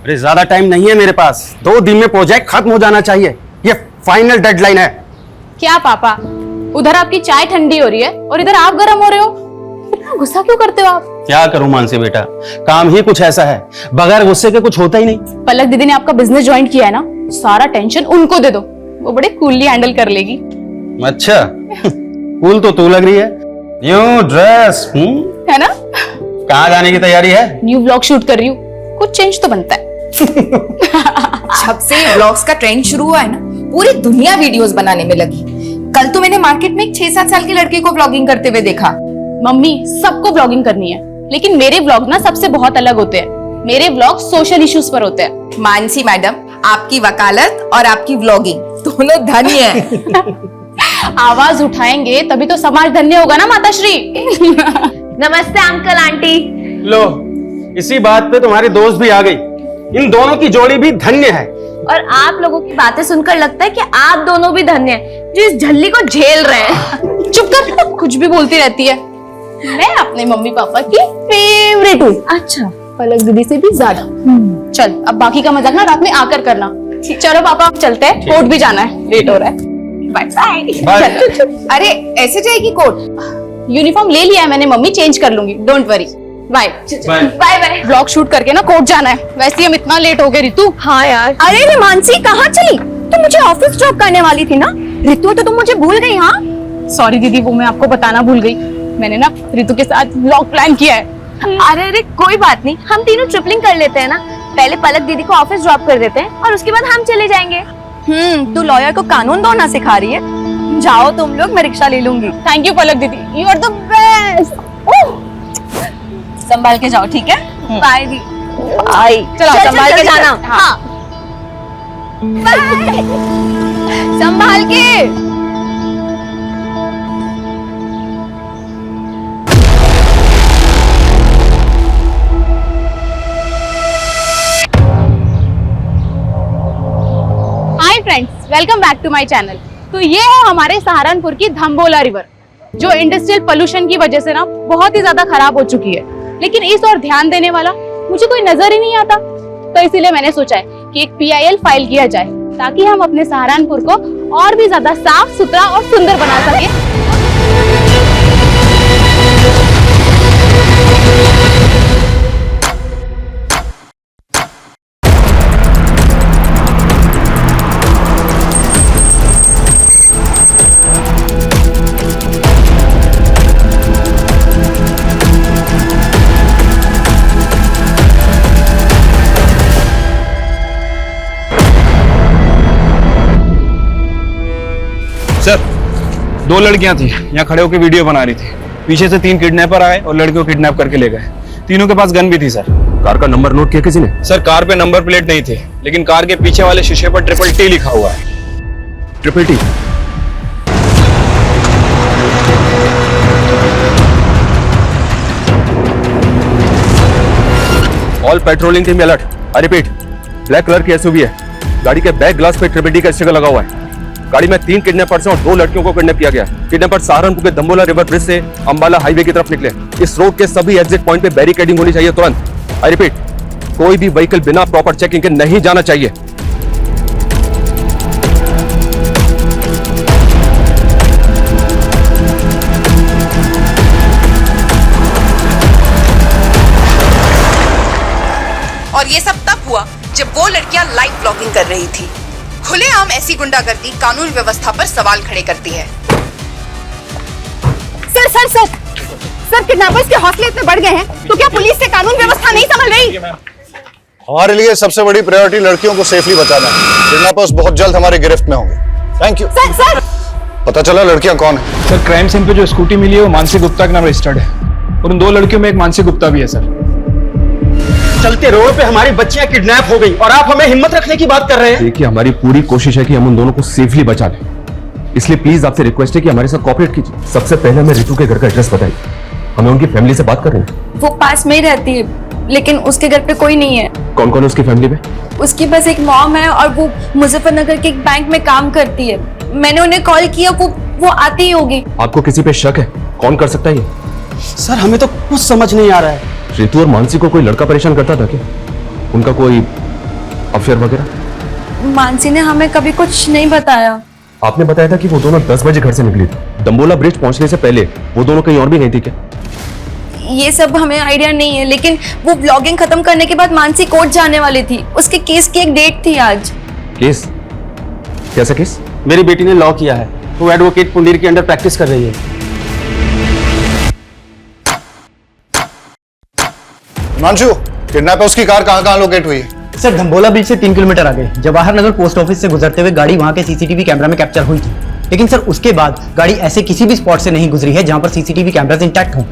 अरे ज्यादा टाइम नहीं है मेरे पास, 2 दिन में प्रोजेक्ट खत्म हो जाना चाहिए, ये फाइनल डेडलाइन है। क्या पापा, उधर आपकी चाय ठंडी हो रही है और इधर आप गर्म हो रहे हो, इतना गुस्सा क्यों करते हो आप? क्या करूं मानसी बेटा, काम ही कुछ ऐसा है, बगैर गुस्से के कुछ होता ही नहीं। पलक दीदी ने आपका बिजनेस ज्वाइन किया है ना, सारा टेंशन उनको दे दो, वो बड़े कूलली हैंडल कर लेगी। अच्छा कूल तो तू लग रही है, न्यू ड्रेस है ना? कहाँ जाने की तैयारी है? न्यू व्लॉग शूट कर रही हूँ, कुछ चेंज तो बनता है। जब से व्लॉग्स का ट्रेंड शुरू हुआ है ना, पूरी दुनिया वीडियोस बनाने में लगी। कल तो मैंने मार्केट में एक 6-7 साल के लड़के को व्लॉगिंग करते हुए देखा। मम्मी, सबको व्लॉगिंग करनी है, लेकिन मेरे व्लॉग ना सबसे बहुत अलग होते हैं। मेरे व्लॉग सोशल इश्यूज पर होते हैं। मानसी मैडम, आपकी वकालत और आपकी व्लॉगिंग दोनों धन्य है। आवाज उठाएंगे तभी तो समाज धन्य होगा ना माताश्री। नमस्ते अंकल आंटी। लो, इसी बात पे तुम्हारी दोस्त भी आ गई, इन दोनों की जोड़ी भी धन्य है। और आप लोगों की बातें सुनकर लगता है कि आप दोनों भी धन्य हैं जो इस झल्ली को झेल रहे हैं। चुप कर, कुछ भी बोलती रहती है। मैं अपने मम्मी पापा की फेवरेट हूँ। अच्छा, पलक दीदी से भी ज्यादा। चल, अब बाकी का मजाक ना रात में आकर करना। चलो पापा, चलते हैं, कोर्ट भी जाना है, लेट हो रहा है। Bye bye. अरे ऐसे जाएगी कोर्ट? यूनिफॉर्म ले लिया है मैंने मम्मी, चेंज कर लूंगी, don't worry. Bye bye bye. Vlog shoot करके ना कोर्ट जाना है, वैसे ही हम इतना लेट हो गए। रितु, हाँ यार। अरे रे मानसी, कहाँ चली? तुम मुझे ऑफिस ड्रॉप करने वाली थी ना? रितु, तो तुम मुझे भूल गई? हाँ सॉरी दीदी, वो मैं आपको बताना भूल गई। मैंने ना रितु के साथ व्लॉग प्लान किया है। अरे कोई बात नहीं, हम तीनों ट्रिपलिंग कर लेते हैं ना। पहले पलक दीदी को ऑफिस ड्रॉप कर देते हैं और उसके बाद हम चले जाएंगे। तू लॉयर को कानून दौड़ना सिखा रही है। जाओ तुम लोग, मैं रिक्शा ले लूंगी। थैंक यू पलक दीदी, यू आर द बेस्ट। संभाल के जाओ, ठीक है? By the. आई, चलो संभाल के जाना। हाँ। संभाल के। Hi friends, welcome back to my channel. तो ये है हमारे सहारनपुर की धम्बोला रिवर, जो इंडस्ट्रियल पोल्यूशन की वजह से ना बहुत ही ज्यादा खराब हो चुकी है, लेकिन इस ओर ध्यान देने वाला मुझे कोई नजर ही नहीं आता। तो इसीलिए मैंने सोचा है कि एक PIL फाइल किया जाए, ताकि हम अपने सहारनपुर को और भी ज्यादा साफ सुथरा और सुंदर बना सके। सर, 2 लड़कियां थी, यहाँ खड़े होकर वीडियो बना रही थी। पीछे से 3 किडनैपर आए और लड़कियों को किडनैप करके ले गए। तीनों के पास गन भी थी सर। कार का नंबर नोट किया किसी ने? सर, कार पे नंबर प्लेट नहीं थी, लेकिन कार के पीछे वाले शीशे पर TTT लिखा हुआ है। TTT? All patrolling team alert. I repeat, black colour की SUV है, गाड़ी के बैक ग्लास पे TTT का स्टिकर लगा हुआ है। गाड़ी में 3 किडनैपर्स हैं और 2 लड़कियों को किडनैप किया गया। किडनैपर सहारनपुर के धम्बोला रिवर ब्रिज से अंबाला हाईवे की तरफ निकले। इस रोड के सभी एग्जिट पॉइंट पे बैरिकेडिंग होनी चाहिए तुरंत। आई रिपीट, कोई भी व्हीकल बिना प्रॉपर चेकिंग के नहीं जाना चाहिए। और ये सब तब हुआ जब वो लड़कियां लाइव ब्लॉगिंग कर रही थी। खुलेआम ऐसी गुंडागर्दी कानून व्यवस्था पर सवाल खड़े करती है। Sir sir sir sir, kidnappers के हौसले इतने बढ़ गए हैं, तो क्या पुलिस से कानून व्यवस्था नहीं संभल रही? हमारे लिए सबसे बड़ी प्रायोरिटी लड़कियों को सेफली बचाना है। किडनैपर्स बहुत जल्द हमारे गिरफ्त में होंगे। Thank you. सर सर, पता चला लड़कियां कौन है? सर, क्राइम सीन पे जो स्कूटी मिली है वो मानसी गुप्ता के नाम रजिस्टर्ड है, और उन 2 लड़कियों में एक मानसी गुप्ता भी है सर। चलते रोड पे हमारी बच्चियां किडनैप हो गई और आप हमें हिम्मत रखने की बात कर रहे हैं? देखिए, हमारी पूरी कोशिश है कि हम उन दोनों को सेफली बचा लें, इसलिए प्लीज आपसे रिक्वेस्ट है कि हमारे साथ कोऑपरेट कीजिए। सबसे पहले हमें रितु के घर का एड्रेस बताइए, हमें उनकी फैमिली से बात करनी है। वो पास में ही रहती है, लेकिन उसके घर पे कोई नहीं है। कौन कौन है उसकी फैमिली में? उसकी बस एक मॉम है और वो मुजफ्फरनगर के एक बैंक में काम करती है। मैंने उन्हें कॉल किया, वो आती ही होगी। आपको किसी पे शक है? कौन कर सकता है ये? सर, हमें तो कुछ समझ नहीं आ रहा है। रितु और मानसी को कोई लड़का परेशान करता था क्या? उनका कोई अफेयर वगैरह? मानसी ने हमें कभी कुछ नहीं बताया। आपने बताया था कि वो दोनों 10 बजे घर से निकली थी। दंबोला ब्रिज पहुंचने से पहले वो दोनों कहीं और भी गई थी क्या? ये सब हमें आइडिया नहीं है, लेकिन वो ब्लॉगिंग खत्म करने के बाद मानसी कोर्ट जाने वाली थी। उसके केस की एक डेट थी आज। केस? कैसा केस? मेरी बेटी ने लॉ किया है, वो एडवोकेट पुंडीर के अंडर प्रैक्टिस कर रही है। हिमांशु, किडनैपर्स की कार कहाँ लोकेट हुई है? सर धम्बोला ब्रिज से 3 किलोमीटर आगे जवाहर नगर पोस्ट ऑफिस से गुजरते हुए गाड़ी वहां के सीसीटीवी कैमरा में कैप्चर हुई थी। लेकिन सर उसके बाद गाड़ी ऐसे किसी भी स्पॉट से नहीं गुजरी है जहां पर सीसीटीवी कैमरास इंटैक्ट हों।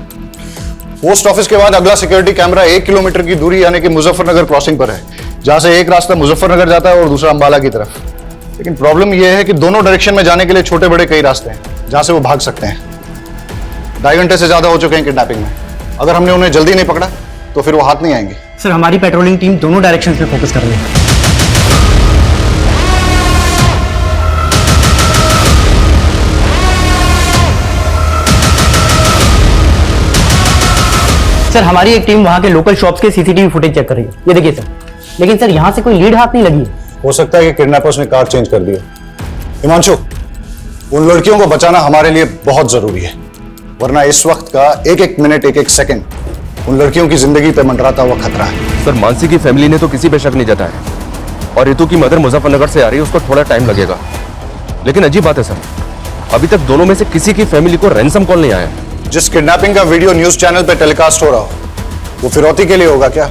पोस्ट ऑफिस के बाद अगला सिक्योरिटी कैमरा 1 किलोमीटर की दूरी यानी कि मुजफ्फरनगर क्रॉसिंग पर है, जहां से एक रास्ता मुजफ्फरनगर जाता है और दूसरा अंबाला की तरफ। लेकिन प्रॉब्लम यह है कि दोनों डायरेक्शन में जाने के लिए छोटे बड़े कई रास्ते हैं जहां से वो भाग सकते हैं। 2.5 घंटे से ज्यादा हो चुके हैं किडनैपिंग में। अगर हमने उन्हें जल्दी नहीं पकड़ा तो फिर वो हाथ नहीं आएंगे। सर हमारी पेट्रोलिंग टीम दोनों डायरेक्शन में फोकस कर रही है। सर हमारी एक टीम वहां के लोकल शॉप्स के सीसीटीवी फुटेज चेक कर रही है। ये देखिए सर। लेकिन सर यहाँ से कोई लीड हाथ नहीं लगी है। हो सकता है कि किडनैपर्स ने कार चेंज कर दी है। हिमांशु, उन लड़कियों को बचाना हमारे लिए बहुत जरूरी है, वरना इस वक्त का एक एक मिनट एक एक सेकंड उन लड़कियों की जिंदगी पे मंडराता हुआ खतरा है। सर मानसी की फैमिली ने तो किसी पे शक नहीं जताया और रितु की मदर मुजफ्फरनगर से आ रही है, उसको थोड़ा टाइम लगेगा। लेकिन अजीब बात है सर, अभी तक दोनों में से किसी की फैमिली को रैंसम कॉल नहीं आया। जिस किडनैपिंग का वीडियो न्यूज चैनल पे टेलीकास्ट हो रहा हो वो फिरौती के लिए होगा क्या?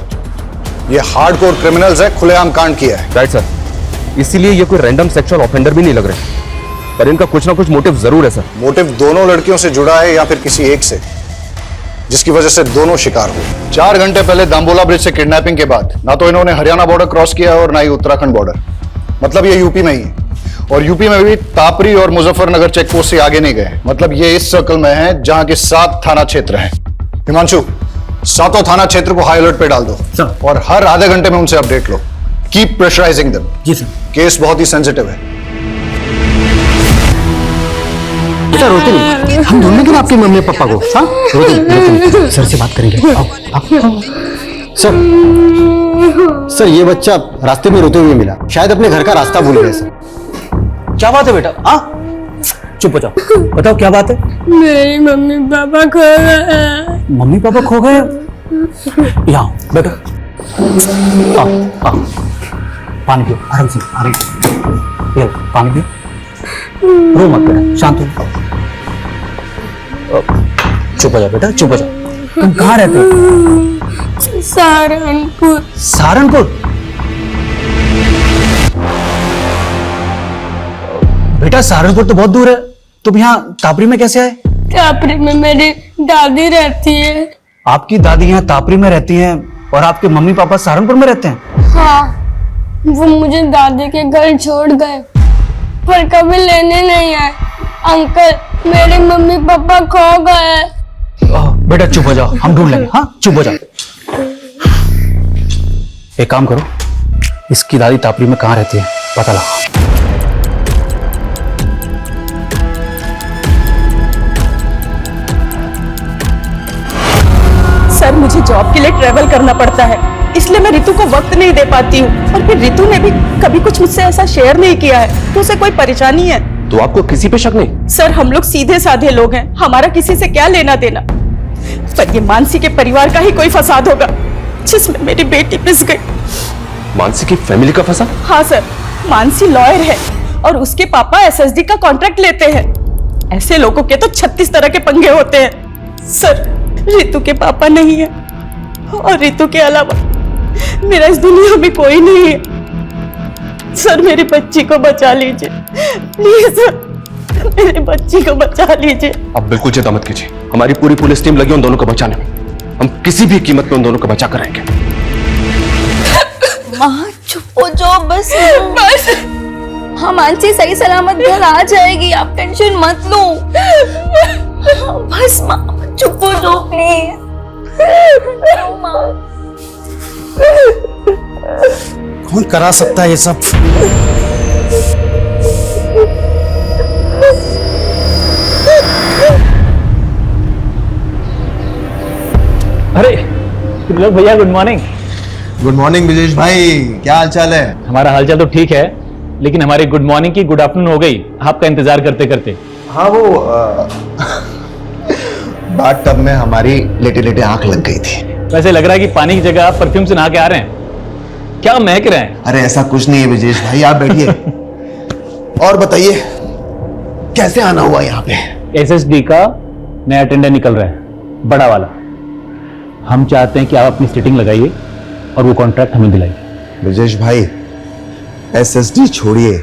ये हार्डकोर क्रिमिनल्स है, खुलेआम कांड किया है। राइट सर, इसीलिए ये कोई रैंडम सेक्सुअल ऑफेंडर भी नहीं लग रहे, पर इनका कुछ ना कुछ मोटिव जरूर है सर। मोटिव दोनों लड़कियों से जुड़ा है या फिर किसी एक से, जिसकी वजह से दोनों शिकार हुए। 4 घंटे पहले दाम्बोला ब्रिज से किडनैपिंग के बाद ना तो इन्होंने हरियाणा बॉर्डर क्रॉस किया और ना ही उत्तराखंड बॉर्डर, मतलब ये यूपी में ही है। और यूपी में भी तापरी और मुजफ्फरनगर चेक पोस्ट से आगे नहीं गए, मतलब ये इस सर्कल में है जहां के 7 थाना क्षेत्र हैं। हिमांशु, 7 थाना क्षेत्र को हाई अलर्ट पे डाल दो सर। और हर आधे घंटे में उनसे अपडेट लो। Keep pressurising them. जी सर। केस बहुत ही सेंसिटिव है। सर रोते नहीं, हम ढूंढने के लिए आपके मम्मी पापा को। हाँ रोते नहीं, सर से बात करेंगे। आओ, आओ। सर ये बच्चा रास्ते में रोते हुए मिला, शायद अपने घर का रास्ता भूल गए सर। क्या बात है बेटा? हाँ चुप हो जाओ, बताओ क्या बात है? मेरी मम्मी पापा खो गए। मम्मी पापा खो गए? यहाँ बैठो, आओ आओ, पानी पियो, आराम से आराम से। ये लो, पानी पियो, रो मत बेटा, शांत हो। चुप हो जाओ बेटा, चुप हो जाओ। तुम कहाँ रहते हो? सहारनपुर। सहारनपुर? बेटा सहारनपुर तो बहुत दूर है, तुम यहाँ तापरी में कैसे आए? तापरी में मेरी दादी रहती है। आपकी दादी यहाँ तापरी में रहती हैं और आपके मम्मी पापा सहारनपुर में रहते हैं? हाँ, वो मुझे दादी के घर छोड़ गए पर कभी लेने नहीं आए। अंकल मेरे मम्मी पापा खो गए। बेटा चुप हो जाओ, हम ढूंढ लेंगे। हाँ चुप हो जाओ। एक काम करो, इसकी दादी तापरी में कहाँ रहती है पता लगाओ। सर मुझे जॉब के लिए ट्रेवल करना पड़ता है, इसलिए मैं रितु को वक्त नहीं दे पाती हूँ। और फिर रितु ने भी कभी कुछ मुझसे ऐसा शेयर नहीं किया है तो उसे कोई परेशानी है। तो आपको किसी पे शक नहीं? सर हम लोग सीधे साधे लोग हैं, हमारा किसी से क्या लेना देना। पर ये मानसी के परिवार का ही कोई फसाद होगा जिसमें मेरी बेटी पिस गई। मानसी की फैमिली का फसाद? हाँ सर, मानसी लॉयर है और उसके पापा एसएसडी का कॉन्ट्रैक्ट लेते हैं। ऐसे लोगों के तो 36 तरह के पंगे होते हैं। सर रितु के पापा नहीं है और रितु के अलावा मेरा इस दुनिया में कोई नहीं है। सर मेरी बच्ची को बचा लीजिए प्लीज सर, मेरी बच्ची को बचा लीजिए। आप बिल्कुल चिंता मत कीजिए, हमारी पूरी पुलिस टीम लगी उन दोनों को बचाने में। हम किसी भी कीमत पे उन दोनों को बचा कर रहेंगे। माँ चुप हो जाओ बस बस। हाँ मानसी सही सलामत घर आ जाएगी, आप टेंशन मत लो। बस माँ चुप हो जाओ प्लीज। कौन करा सकता है ये सब? अरे भैया good morning. Good morning Vijesh भाई, क्या हाल चाल है? हमारा हालचाल तो ठीक है, लेकिन हमारी गुड मॉर्निंग की गुड आफ्टरनून हो गई आपका इंतजार करते करते। हाँ वो बाथ टब में हमारी लेटे लेटे आंख लग गई थी। वैसे लग रहा है कि पानी की जगह आप परफ्यूम से नहा के आ रहे हैं। क्या महक रहे हैं? अरे ऐसा कुछ नहीं है विजेश भाई, आप बैठिए और बताइए कैसे आना हुआ यहाँ पे? एसएसडी का नया टेंडर निकल रहा है, बड़ा वाला। हम चाहते हैं कि आप अपनी सिटिंग लगाइए और वो कॉन्ट्रैक्ट हमें दिलाइए। विजेश भाई एसएसडी छोड़िए,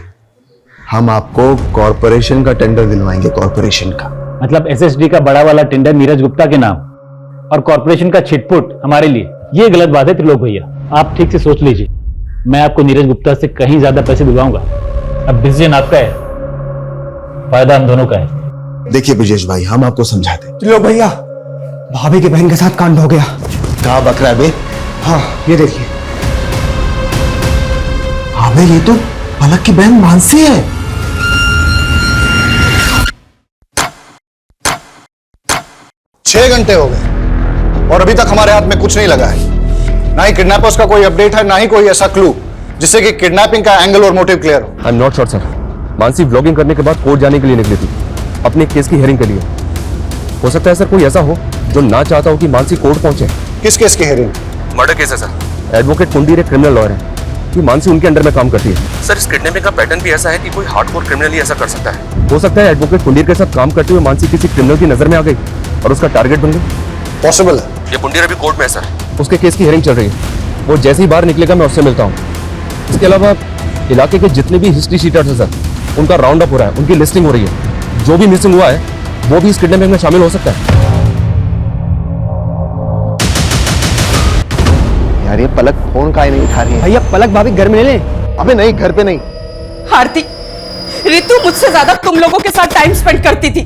हम आपको कॉर्पोरेशन का टेंडर दिलवाएंगे, कॉर्पोरेशन का। मतलब एसएसडी का बड़ा वाला टेंडर नीरज गुप्ता के नाम और कॉर्पोरेशन का छिटपुट हमारे लिए, ये गलत बात है त्रिलोक भैया। आप ठीक से सोच लीजिए, मैं आपको नीरज गुप्ता से कहीं ज्यादा पैसे दिलवाऊंगा। अब डिसीजन आपका है, फायदा हम दोनों का है। देखिए ब्रजेश भाई, हम आपको समझाते। लो भैया, भाभी की बहन के साथ कांड हो गया। कहा बक रहा है बे? हाँ ये देखिए। हाँ भाई, ये तो पलक की बहन मानसी है। छह घंटे हो गए और अभी तक हमारे हाथ में कुछ नहीं लगा है। ना ही किडनैपर्स का कोई अपडेट है, ना ही कोई ऐसा क्लू जिससे कि किडनैपिंग का एंगल और मोटिव क्लियर हो। I am not sure sir. Mansi vlogging करने के बाद कोर्ट जाने के लिए निकली थी, अपने केस की हियरिंग के लिए। हो सकता है सर कोई ऐसा हो जो ना चाहता हो कि मानसी कोर्ट पहुंचे। किस केस की हियरिंग? मर्डर केस है सर। एडवोकेट कुंडीर एक क्रिमिनल लॉयर है कि मानसी उनके अंडर में काम करती है। सर इस किडनैपिंग का पैटर्न भी ऐसा है कि कोई हार्डकोर क्रिमिनल ही ऐसा कर सकता है। हो सकता है एडवोकेट कुंडीर के साथ काम करते हुए मानसी किसी क्रिमिनल की नजर में आ गई और उसका टारगेट बन गई। पॉसिबल है। ये कुंडीर अभी कोर्ट में है सर, उसके केस की हियरिंग चल रही है। वो जैसे ही बाहर निकलेगा मैं उससे मिलता हूँ। इसके अलावा इलाके के जितने भी हिस्ट्री शीटर्स हैं सर, उनका राउंड अप हो रहा है, उनकी लिस्टिंग हो रही है। जो भी मिसिंग हुआ है वो भी इस किडनैपिंग में शामिल हो सकता है। यार ये पलक फोन काहे नहीं उठा रही है? भैया पलक भाभी घर में ले लें। अबे नहीं, घर पे नहीं। आरती, रितु मुझसे ज्यादा तुम लोगों के साथ टाइम स्पेंड करती थी।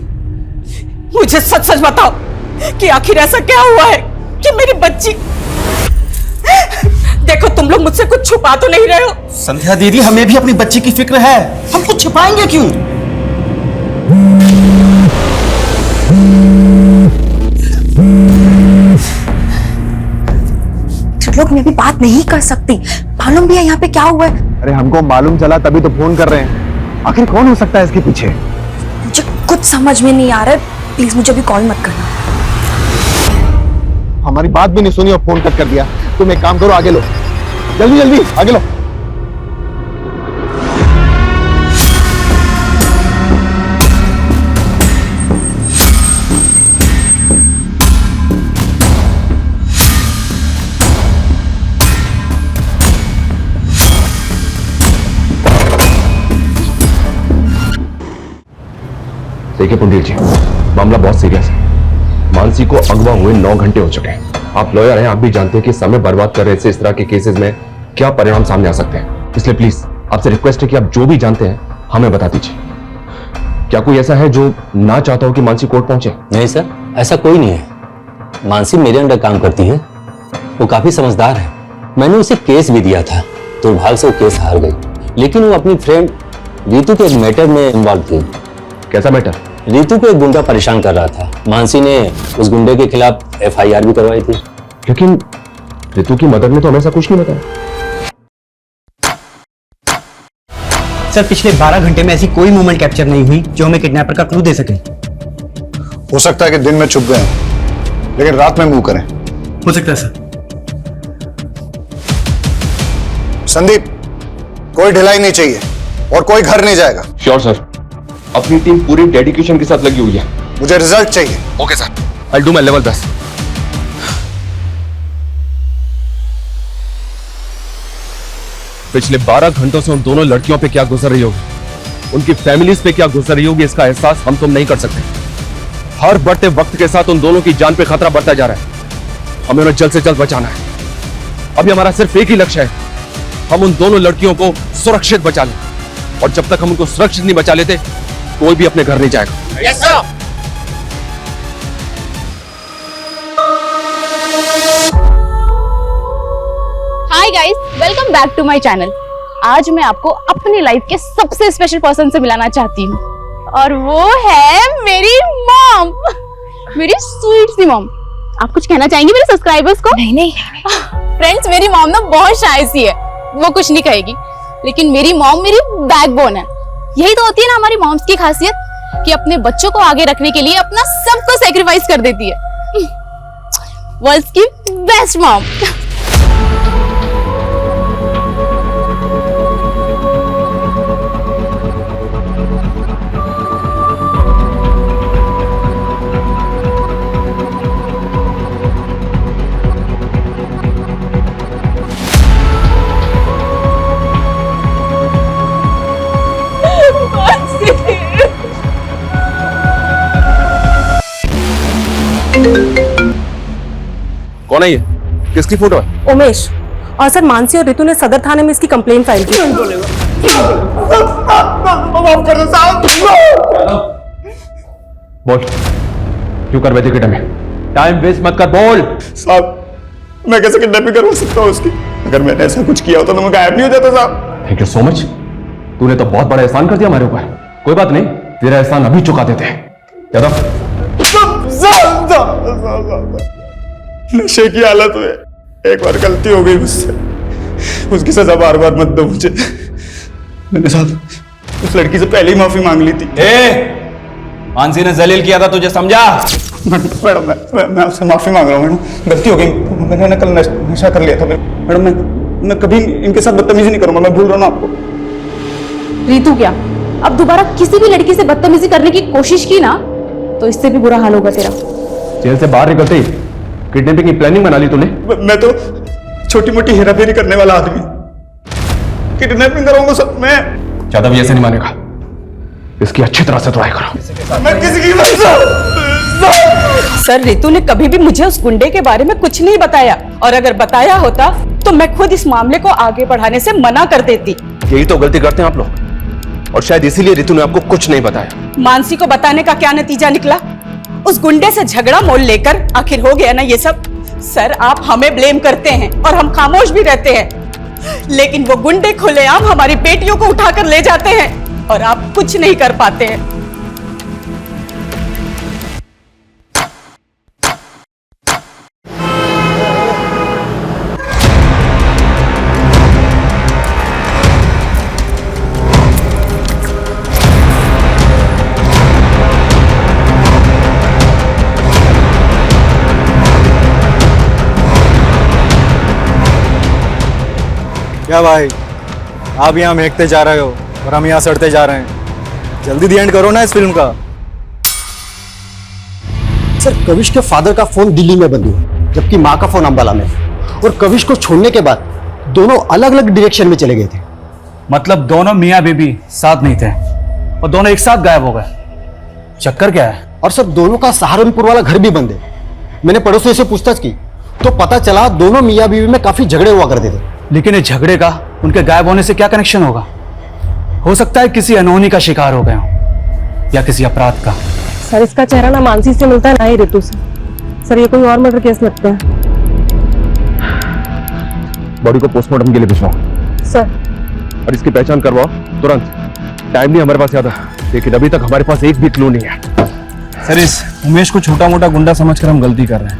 मुझे सच सच बताओ कि आखिर ऐसा क्या हुआ है कि मेरी बच्ची। देखो तुम लोग मुझसे कुछ छुपा तो नहीं रहे हो। संध्या दीदी, हमें भी अपनी बच्ची की फिक्र है, हम कुछ छुपाएंगे क्यों? लोग मैं भी बात नहीं कर सकती, मालूम भी है यहाँ पे क्या हुआ है। अरे हमको मालूम चला तभी तो फोन कर रहे हैं। आखिर कौन हो सकता है इसके पीछे? मुझे कुछ समझ में नहीं आ रहा है, प्लीज मुझे भी कॉल मत करना। हमारी बात भी नहीं सुनी और फोन कट कर दिया। तुम एक काम करो, आगे लो, जल्दी जल्दी आगे लो। देखिए पुंडीर जी, मामला बहुत सीरियस है। मानसी को अगवा हुए 9 घंटे हो चुके हैं। आप लॉयर हैं, आप भी जानते हैं कि समय बर्बाद कर रहे से इस तरह के केसेस में क्या परिणाम सामने आ सकते हैं। इसलिए प्लीज आपसे रिक्वेस्ट है कि आप जो भी जानते हैं हमें बता दीजिए। क्या कोई ऐसा है जो ना चाहता हो कि मानसी कोर्ट पहुंचे? नहीं सर, ऐसा कोई नहीं है। मानसी मेरे अंडर काम करती है, वो काफी समझदार है। मैंने उसे केस भी दिया था, दुर्भाग्य से वो केस हार गई। लेकिन वो अपनी फ्रेंड रीतू के एक मैटर में इन्वॉल्व थी। कैसा मैटर? रीतू को एक गुंडा परेशान कर रहा था। मानसी ने उस गुंडे के खिलाफ FIR भी करवाई थी। लेकिन ऋतु की मदद में तो हमें ऐसा कुछ नहीं बताया। सर पिछले 12 घंटे में ऐसी कोई मूवमेंट कैप्चर नहीं हुई जो हमें किडनैपर का क्लू दे सके। हो सकता है कि दिन में छुप गए हैं, लेकिन रात में मूव करें। हो सकता है सर। संदीप, कोई ढिलाई नहीं चाहिए और कोई घर नहीं जाएगा। श्योर सर, अपनी टीम पूरी डेडिकेशन के साथ लगी हुई है। मुझे रिजल्ट चाहिए। Okay sir, I do my level best. पिछले 12 घंटों से उन दोनों लड़कियों पे क्या गुजर रही होगी, उनकी फैमिलीज पे क्या गुजर रही होगी, इसका एहसास हम तुम नहीं कर सकते। हर बढ़ते वक्त के साथ उन दोनों की जान पे खतरा बढ़ता जा रहा है। हमें उन्हें जल्द से जल्द बचाना है। अभी हमारा सिर्फ एक ही लक्ष्य है, हम उन दोनों लड़कियों को सुरक्षित बचा लें। और जब तक हम उनको सुरक्षित नहीं बचा लेते, कोई भी अपने घर नहीं जाएगा। Yes sir. Hi guys, welcome back to my channel. आज मैं आपको अपनी लाइफ के सबसे स्पेशल पर्सन से मिलाना चाहती हूँ और वो है मेरी मॉम, मेरी स्वीट सी मॉम। आप कुछ कहना चाहेंगे मेरे सब्सक्राइबर्स को? नहीं नहीं फ्रेंड्स मेरी मॉम ना बहुत शाय सी है, वो कुछ नहीं कहेगी, लेकिन मेरी मॉम मेरी बैकबोन है। यही तो होती है ना हमारी मॉम्स की खासियत कि अपने बच्चों को आगे रखने के लिए अपना सब कुछ सैक्रिफाइस कर देती है। वर्ल्ड्स की बेस्ट मॉम। कौन है ये? किसकी फोटो है? उमेश। और सर मानसी और रितु ने सदर थाने में इसकी कंप्लेंट फाइल की। बोल, क्यों कर बैठे किडनैप में? टाइम वेस्ट मत कर, बोल। साहब, मैं कैसे किडनैपिंग करवा सकता हूँ उसकी? अगर मैंने ऐसा कुछ किया होता तो मैं गायब नहीं हो जाता साहब। Thank you so much. तूने तो बहुत बड़ा एहसान कर दिया हमारे ऊपर। कोई बात नहीं, तेरा एहसान अभी चुका देते हैं। यादव, नशे की हालत में एक बार गलती हो गई मुझसे, उसकी सजा बार बार मत दो मुझे। मैंने साहब उस लड़की से पहले ही माफी मांग ली थी। मानसी ने जलील किया था तुझे, समझा? मैडम मैं आपसे माफी मांग रहा हूँ मैडम, गलती हो गई। मैंने कल नशा कर लिया था मैडम। मैं कभी इनके साथ बदतमीजी नहीं करूंगा, मैं भूल रहा हूँ आपको। रितु क्या अब दोबारा किसी भी लड़की से बदतमीजी करने की कोशिश की ना तो इससे भी बुरा हाल होगा तेरा। जेल से बाहर निकलते ही किडनैपिंग की प्लानिंग बना ली तूने? मैं तो छोटी मोटी हेराफेरी करने वाला आदमी, किडनैपिंग करूंगा सब मैं। यादव ये ऐसे नहीं मानेगा, इसकी अच्छी तरह से ट्राई करो। मैं किसी की सर रितु ने कभी भी मुझे उस गुंडे के बारे में कुछ नहीं बताया, और अगर बताया होता तो मैं खुद इस मामले को आगे बढ़ाने से मना कर देती। यही तो गलती करते हैं आप लोग, और शायद इसीलिए रितु ने आपको कुछ नहीं बताया। मानसी को बताने का क्या नतीजा निकला? उस गुंडे से झगड़ा मोल लेकर आखिर हो गया ना ये सब। सर आप हमें ब्लेम करते हैं और हम खामोश भी रहते हैं, लेकिन वो गुंडे खुलेआम हमारी बेटियों को उठाकर ले जाते हैं और आप कुछ नहीं कर पाते हैं। क्या भाई, आप यहाँ महकते जा रहे हो और हम यहाँ सड़ते जा रहे हैं। जल्दी दी एंड करो ना इस फिल्म का। सर कविश के फादर का फोन दिल्ली में बंद हुआ, जबकि माँ का फोन अंबाला में, और कविश को छोड़ने के बाद दोनों अलग अलग डायरेक्शन में चले गए थे। मतलब दोनों मियाँ बीबी साथ नहीं थे और दोनों एक साथ गायब हो गए। चक्कर क्या है? और सर दोनों का सहारनपुर वाला घर भी बंद है। मैंने पड़ोसियों से पूछताछ की तो पता चला दोनों मियाँ बीवी में काफी झगड़े हुआ करते थे। लेकिन इस झगड़े का उनके गायब होने से क्या कनेक्शन होगा? हो सकता है किसी अनहोनी का शिकार हो गए हो या किसी अपराध का। सर इसका चेहरा ना मानसी से मिलता है ना ही रितु से। सर ये कोई और मर्डर केस लगता है। बॉडी को पोस्टमार्टम के लिए भिजवाओ सर। और इसकी पहचान करवाओ तुरंत। टाइम नहीं हमारे पास ज्यादा, लेकिन अभी तक हमारे पास एक भी क्लू नहीं है। सर इस उमेश को छोटा मोटा गुंडा समझकर हम गलती कर रहे हैं।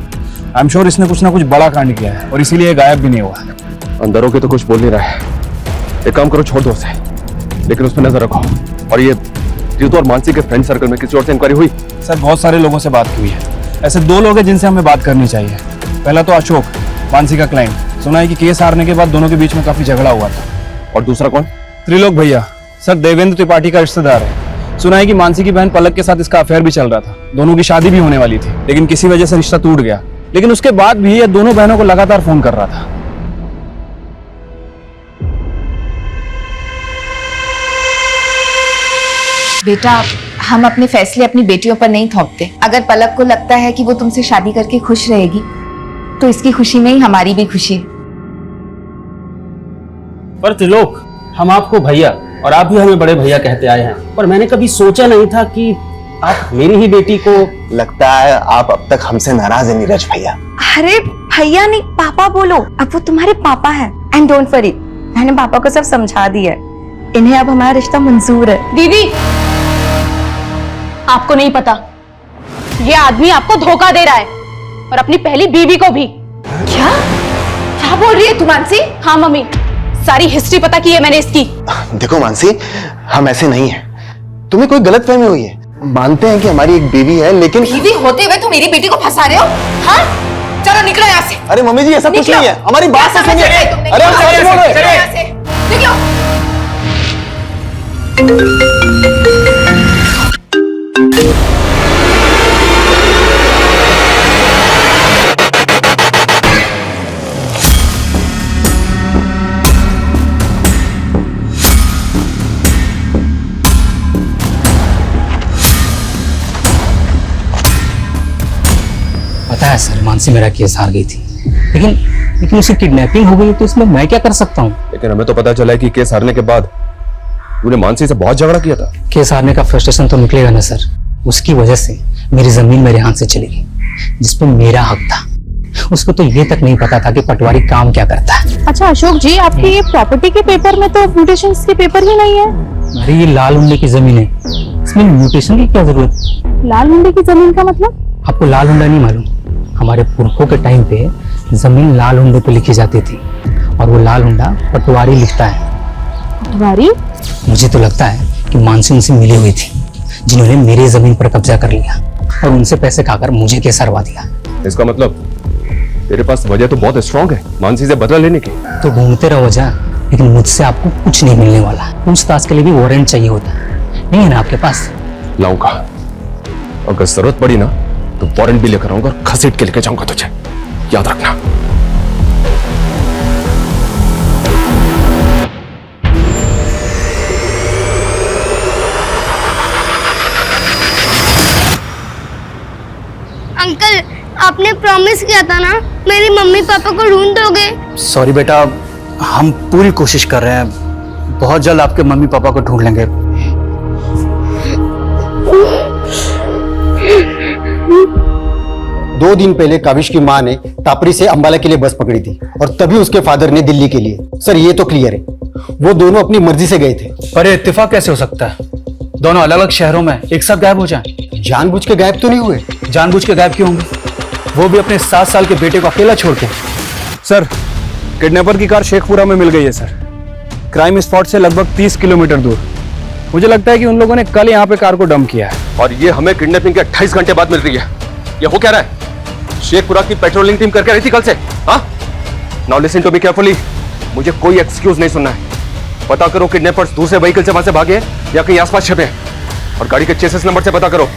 आई एम श्योर इसने कुछ ना कुछ बड़ा कांड किया है और इसीलिए गायब भी नहीं हुआ। अंदर होके तो कुछ बोल नहीं रहा है। एक काम करो, छोड़ दो उसे, लेकिन उस पर नजर रखो। और ये रितु और मानसी के फ्रेंड सर्कल में किसी और से इंक्वायरी हुई? सर बहुत सारे लोगों से बात हुई है। ऐसे दो लोग हैं जिनसे हमें बात करनी चाहिए। पहला तो अशोक, मानसी का क्लाइंट। सुना है कि केस हारने के बाद दोनों के बीच में काफी झगड़ा हुआ था। और दूसरा कौन? त्रिलोक भैया। सर देवेंद्र त्रिपाठी का रिश्तेदार है। सुना है कि मानसी की बहन पलक के साथ इसका अफेयर भी चल रहा था। दोनों की शादी भी होने वाली थी, लेकिन किसी वजह से रिश्ता टूट गया। लेकिन उसके बाद भी ये दोनों बहनों को लगातार फोन कर रहा था। बेटा हम अपने फैसले अपनी बेटियों पर नहीं थोपते। अगर पलक को लगता है कि वो तुमसे शादी करके खुश रहेगी तो इसकी खुशी में ही हमारी भी खुशी है। पर त्रिलोक, हम आपको भैया और आप भी हमें बड़े भैया कहते आए हैं, पर मैंने कभी सोचा नहीं था कि आप मेरी ही बेटी को। लगता है आप अब तक हमसे नाराज है नीरज भैया। अरे भैया नहीं, पापा बोलो। अब वो तुम्हारे पापा है। एंड डोंट वरी, मैंने पापा को सब समझा दिया है। इन्हें अब हमारा रिश्ता मंजूर है। दीदी आपको नहीं पता, ये आदमी आपको धोखा दे रहा है और अपनी पहली बीवी को भी। क्या? क्या बोल बोल रही है तू मानसी? हाँ मम्मी, सारी हिस्ट्री पता की है मैंने इसकी। देखो मानसी, हम ऐसे नहीं हैं। तुम्हें कोई गलतफहमी हुई है। मानते हैं कि हमारी एक बीवी है, लेकिन बीवी होते हुए तुम मेरी बेटी को फंसा रहे हो? हाँ, चलो निकलो यहाँ से। अरे मम्मी जी, ऐसा कुछ नहीं है, हमारी बात तो सुनिए। अरे हम सच बोल रहे हैं। निकलो। पता है सर, मानसी मेरा केस हार गई थी, लेकिन उसकी किडनैपिंग हो गई तो इसमें मैं क्या कर सकता हूँ? लेकिन हमें तो पता चला है कि केस हारने के बाद तूने मानसी से बहुत झगड़ा किया था। केस हारने का फ्रस्ट्रेशन तो निकलेगा ना सर। उसकी वजह से मेरी जमीन मेरे हाथ से चली गई, जिसपे मेरा हक था। उसको तो ये तक नहीं पता था कि पटवारी काम क्या करता है। अच्छा अशोक जी, आपकी ये प्रॉपर्टी के पेपर में तो म्यूटेशंस के पेपर ही नहीं है। अरे ये लाल हुंडे की जमीन है, इसमें म्यूटेशन की क्या जरूरत? लाल हुंडे की जमीन का मतलब? आपको लाल हुंडा नहीं मालूम? हमारे पुरखों के टाइम पे जमीन लाल हुंडे पे लिखी जाती थी, और वो लाल हुंडा पटवारी लिखता है। पटवारी? मुझे तो लगता है कि मानसी उनसे मिली हुई थी, जिन्होंने मेरी जमीन पर कब्जा कर लिया और उनसे पैसे खाकर मुझे केस हरवा दिया। इसका मतलब तेरे पास वजह तो बहुत स्ट्रांग है मानसी से बदला लेने की। तो घूमते रहो वजह, लेकिन मुझसे आपको कुछ नहीं मिलने वाला। पूछताछ के लिए भी वारंट चाहिए होता है, नहीं है ना आपके पास? लाऊंगा, अगर जरूरत पड़ी ना तो वारंट भी लेकर आऊंगा और घसीट के लेके जाऊंगा तुझे, याद रखना। अंकल, आपने प्रॉमिस किया था ना, मेरी मम्मी पापा को ढूंढ दोगे? सॉरी बेटा, हम पूरी कोशिश कर रहे हैं। बहुत जल्द आपके मम्मी पापा को ढूंढ लेंगे। 2 दिन पहले काविश की मां ने टापरी से अंबाला के लिए बस पकड़ी थी, और तभी उसके फादर ने दिल्ली के लिए। सर ये तो क्लियर है, वो दोनों अपनी मर्जी से गए थे। पर इत्तेफाक कैसे हो सकता है? दोनों अलग अलग शहरों में एक साथ गायब हो जाएं। जानबूझ के गायब तो नहीं हुए। जानबूझ के गायब क्यों होंगे? वो भी अपने 7 साल के बेटे को अकेला छोड़ के। सर, किडनैपर की कार शेखपुरा में मिल गई है सर, क्राइम स्पॉट से लगभग 30 किलोमीटर दूर। मुझे लगता है कि उन लोगों ने कल यहाँ पे कार को डंप किया है। और ये हमें किडनैपिंग के 28 घंटे बाद मिल रही है। ये हो क्या रहा है? शेखपुरा की पेट्रोलिंग टीम करके रही थी कल से। हाँ, now listen to me carefully. मुझे कोई एक्सक्यूज नहीं सुनना है। पता करो किडनैपर्स दूसरे व्हीकल से वहां से भागे या कहीं आसपास छिपे हैं, और गाड़ी के चेसिस नंबर से पता करो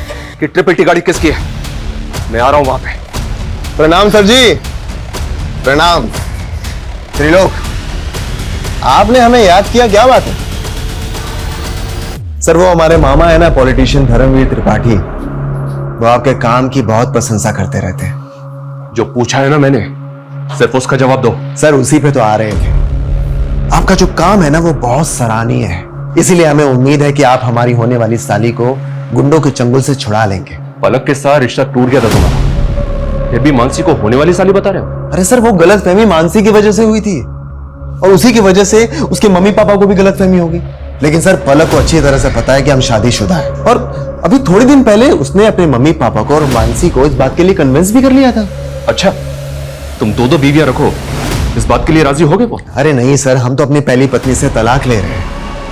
कि 888 गाड़ी किसकी है। मैं आ रहा हूं वहां पे। प्रणाम सर जी। प्रणाम त्रिलोक, आपने हमें याद किया, क्या बात है? सर, वो हमारे मामा है ना, पॉलिटिशियन धर्मवीर त्रिपाठी, वो आपके काम की बहुत प्रशंसा करते रहते हैं। जो पूछा है ना मैंने, सिर्फ उसका जवाब दो। सर, उसी पे तो आ रहे थे। आपका जो काम है ना, वो बहुत सराहनीय है, इसीलिए हमें उम्मीद है कि आप हमारी होने वाली साली को गुंडों के चंगुल से छुड़ा लेंगे। पलक के साथ रिश्ता टूट गया था तुम्हारा, फिर भी मानसी को होने वाली साली बता रहे हो? अरे सर, वो गलतफहमी मानसी की वजह से हुई थी, और उसी की वजह से उसके मम्मी पापा को भी गलतफहमी होगी। लेकिन सर, पलक को अच्छी तरह से पता है कि हम शादीशुदा हैं, और अभी थोड़े दिन पहले उसने अपने मम्मी पापा को और मानसी को इस बात के लिए कन्विंस भी कर लिया था। अच्छा, तुम 2 बीवियां रखो, इस बात के लिए राजी हो गए वो? अरे नहीं सर, हम तो अपनी पहली पत्नी से तलाक ले रहे हैं,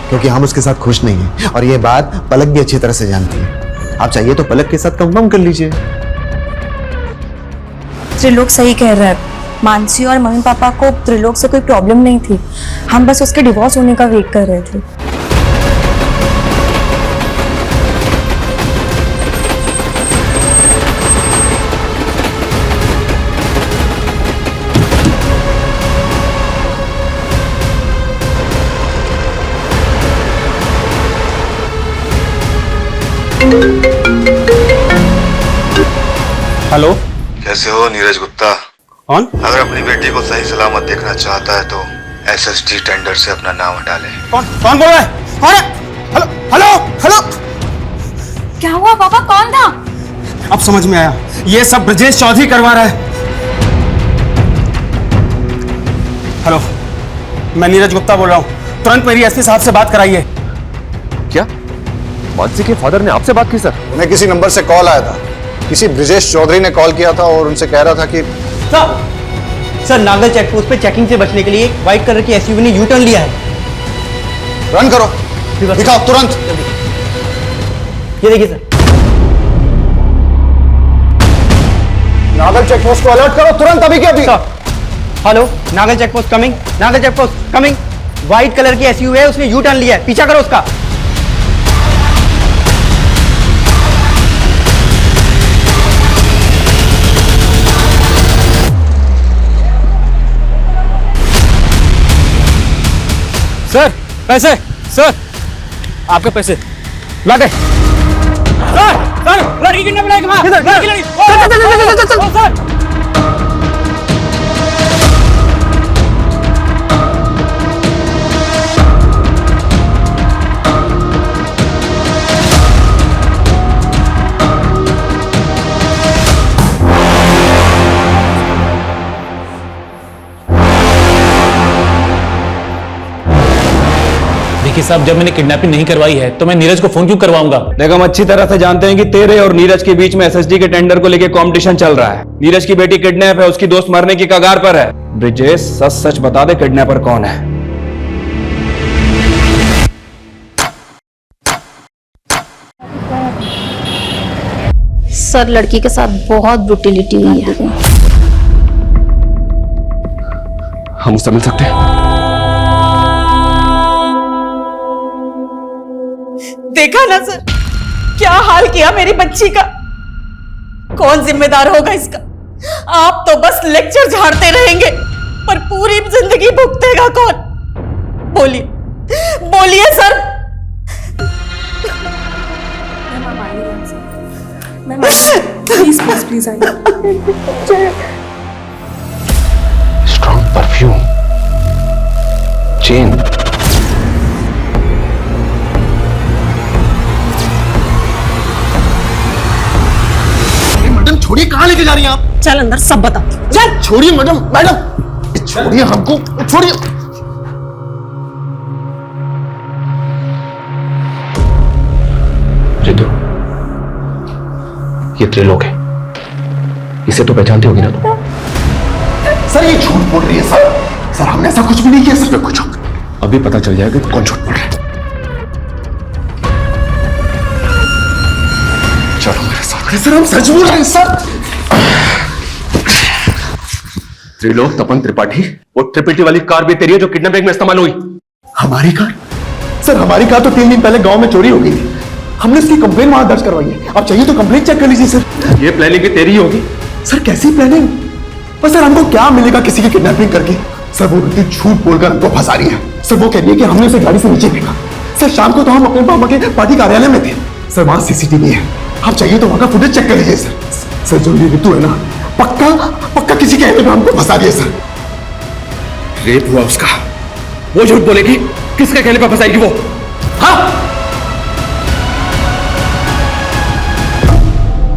क्योंकि हम उसके साथ खुश नहीं हैं, और ये बात पलक भी अच्छी तरह से जानती है। आप चाहिए तो पलक के साथ कंफर्म कर लीजिए। त्रिलोक सही कह रहा है, मानसी और मम्मी पापा को त्रिलोक से कोई प्रॉब्लम नहीं थी, हम बस उसके डिवोर्स होने का वेट कर रहे थे। हेलो, कैसे हो नीरज गुप्ता? कौन? अगर अपनी बेटी को सही सलामत देखना चाहता है तो एसएसडी टेंडर से अपना नाम हटा ले। कौन बोल रहा है? कौन है? हेलो हेलो हेलो, क्या हुआ पापा, कौन था? अब समझ में आया, ये सब ब्रजेश चौधरी करवा रहा है। हेलो, मैं नीरज गुप्ता बोल रहा हूँ, तुरंत मेरी एसपी साहब से बात कराइए। क्या मानसी के फादर ने आपसे बात की सर? उन्हें किसी नंबर से कॉल आया था, किसी ब्रजेश चौधरी ने कॉल किया था और उनसे कह रहा था कि सर नागल चेक पोस्ट पे चेकिंग से बचने के लिए एक व्हाइट कलर की एसयूवी ने यू टर्न लिया है। रन करो, दिखाओ तुरंत। ये देखिए सर। नागल चेक पोस्ट को अलर्ट करो तुरंत, अभी के अभी। Hello, Nagal check post coming, Nagal check post coming. White colour की एसयूवी है, उसने यू टर्न लिया है, पीछा करो उसका। सर पैसे, सर आपके पैसे ला दे। सर लड़की किडनैप लाइक मां, लड़की सर साहब, जब मैंने किडनैपिंग नहीं करवाई है तो मैं नीरज को फोन क्यों करवाऊंगा? देखो, हम अच्छी तरह से जानते हैं कि तेरे और नीरज के बीच में एसएसडी के टेंडर को लेकर कंपटीशन चल रहा है। नीरज की बेटी किडनैप है, उसकी दोस्त मरने की कगार पर है। ब्रिजेश, सच सच बता दे, किडनैपर कौन है? सर, लड़की के साथ बहुत ब्रुटलिटी हुई है। हम उससे मिल सकते हैं? देखा ना सर, क्या हाल किया मेरी बच्ची का। कौन जिम्मेदार होगा इसका? आप तो बस लेक्चर झाड़ते रहेंगे, पर पूरी जिंदगी भुगतेगा कौन? बोलिए बोलिए सर। प्लीज प्लीज प्लीज आइए। स्ट्रॉन्ग परफ्यूम, चेन, छोड़िए, कहाँ लेके जा रही हैं आप? चल अंदर, सब बता। चल छोड़िए मैडम, मैडम छोड़िए हमको, छोड़िए। रितु, ये त्रिलोक है, इसे तो पहचानती होगी ना तुम? सर ये झूठ बोल रही है सर। सर हमने ऐसा कुछ भी नहीं किया सर। पे कुछ अभी पता चल जाएगा कि कौन झूठ बोल रहा है। चलो मेरे साथ। सर हम सच बोल रहे हैं सर। त्रिलोक तपन त्रिपाठी, वो ट्रिपिटी वाली कार भी तेरी है जो किडनैपिंग में इस्तेमाल हुई? हमारी कार? सर हमारी कार तो 3 दिन पहले गांव में चोरी हो गई थी। हमने इसकी कंप्लेन वहां दर्ज करवाई है। आप चाहिए तो कंप्लेन चेक कर लीजिए सर। ये प्लानिंग भी तेरी ही होगी? सर कैसी प्लानिंग? पर सर हमको क्या मिलेगा किसी की किडनैपिंग करके? सर वो रितु झूठ बोलकर हमको फंसा रही है। सर वो कह रही है कि हमने उसे गाड़ी से नीचे फेंका। सर शाम को तो हम अपने पापा के पार्टी कार्यालय में थे। सर वहां सीसीटीवी है, आप चाहिए तो वहां का फुटेज चेक कर लीजिए सर। सर जो ये रितु है ना, पक्का पक्का किसी के कहने पे हमको फंसा दिया सर। रेप हुआ उसका, वो झूठ बोलेगी? किसके कहने पर फंसाएगी वो? हाँ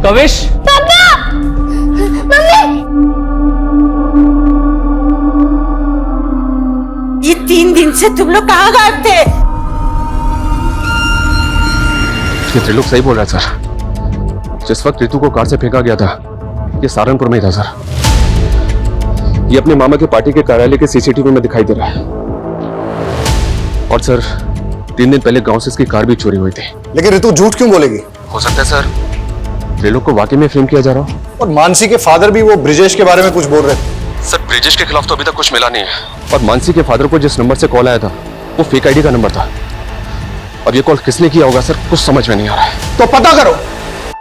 कविश, पापा, मम्मी, ये 3 दिन से तुम लोग कहाँ गायब थे? ये त्रिलोक सही बोल रहा है सर। जिस वक्त रितु को कार से फेंका गया था, ये सहारनपुर में ही था सर। ये अपने मामा के पार्टी के कार्यालय के सीसीटीवी में दिखाई दे रहा है। और सर 3 दिन पहले गांव से इसकी कार भी चोरी हुई थी। लेकिन रितु झूठ क्यों बोलेगी? हो सकता है सर त्रिलोक को वाकई में फ्रेम किया जा रहा हो। और मानसी के फादर भी वो ब्रिजेश के बारे में कुछ बोल रहे थे। सर ब्रिजेश के खिलाफ तो अभी तक कुछ मिला नहीं है। और मानसी के फादर को जिस नंबर से कॉल आया था वो फेक आईडी का नंबर था। अब ये कॉल किसने किया होगा सर, कुछ समझ में नहीं आ रहा है। तो पता करो।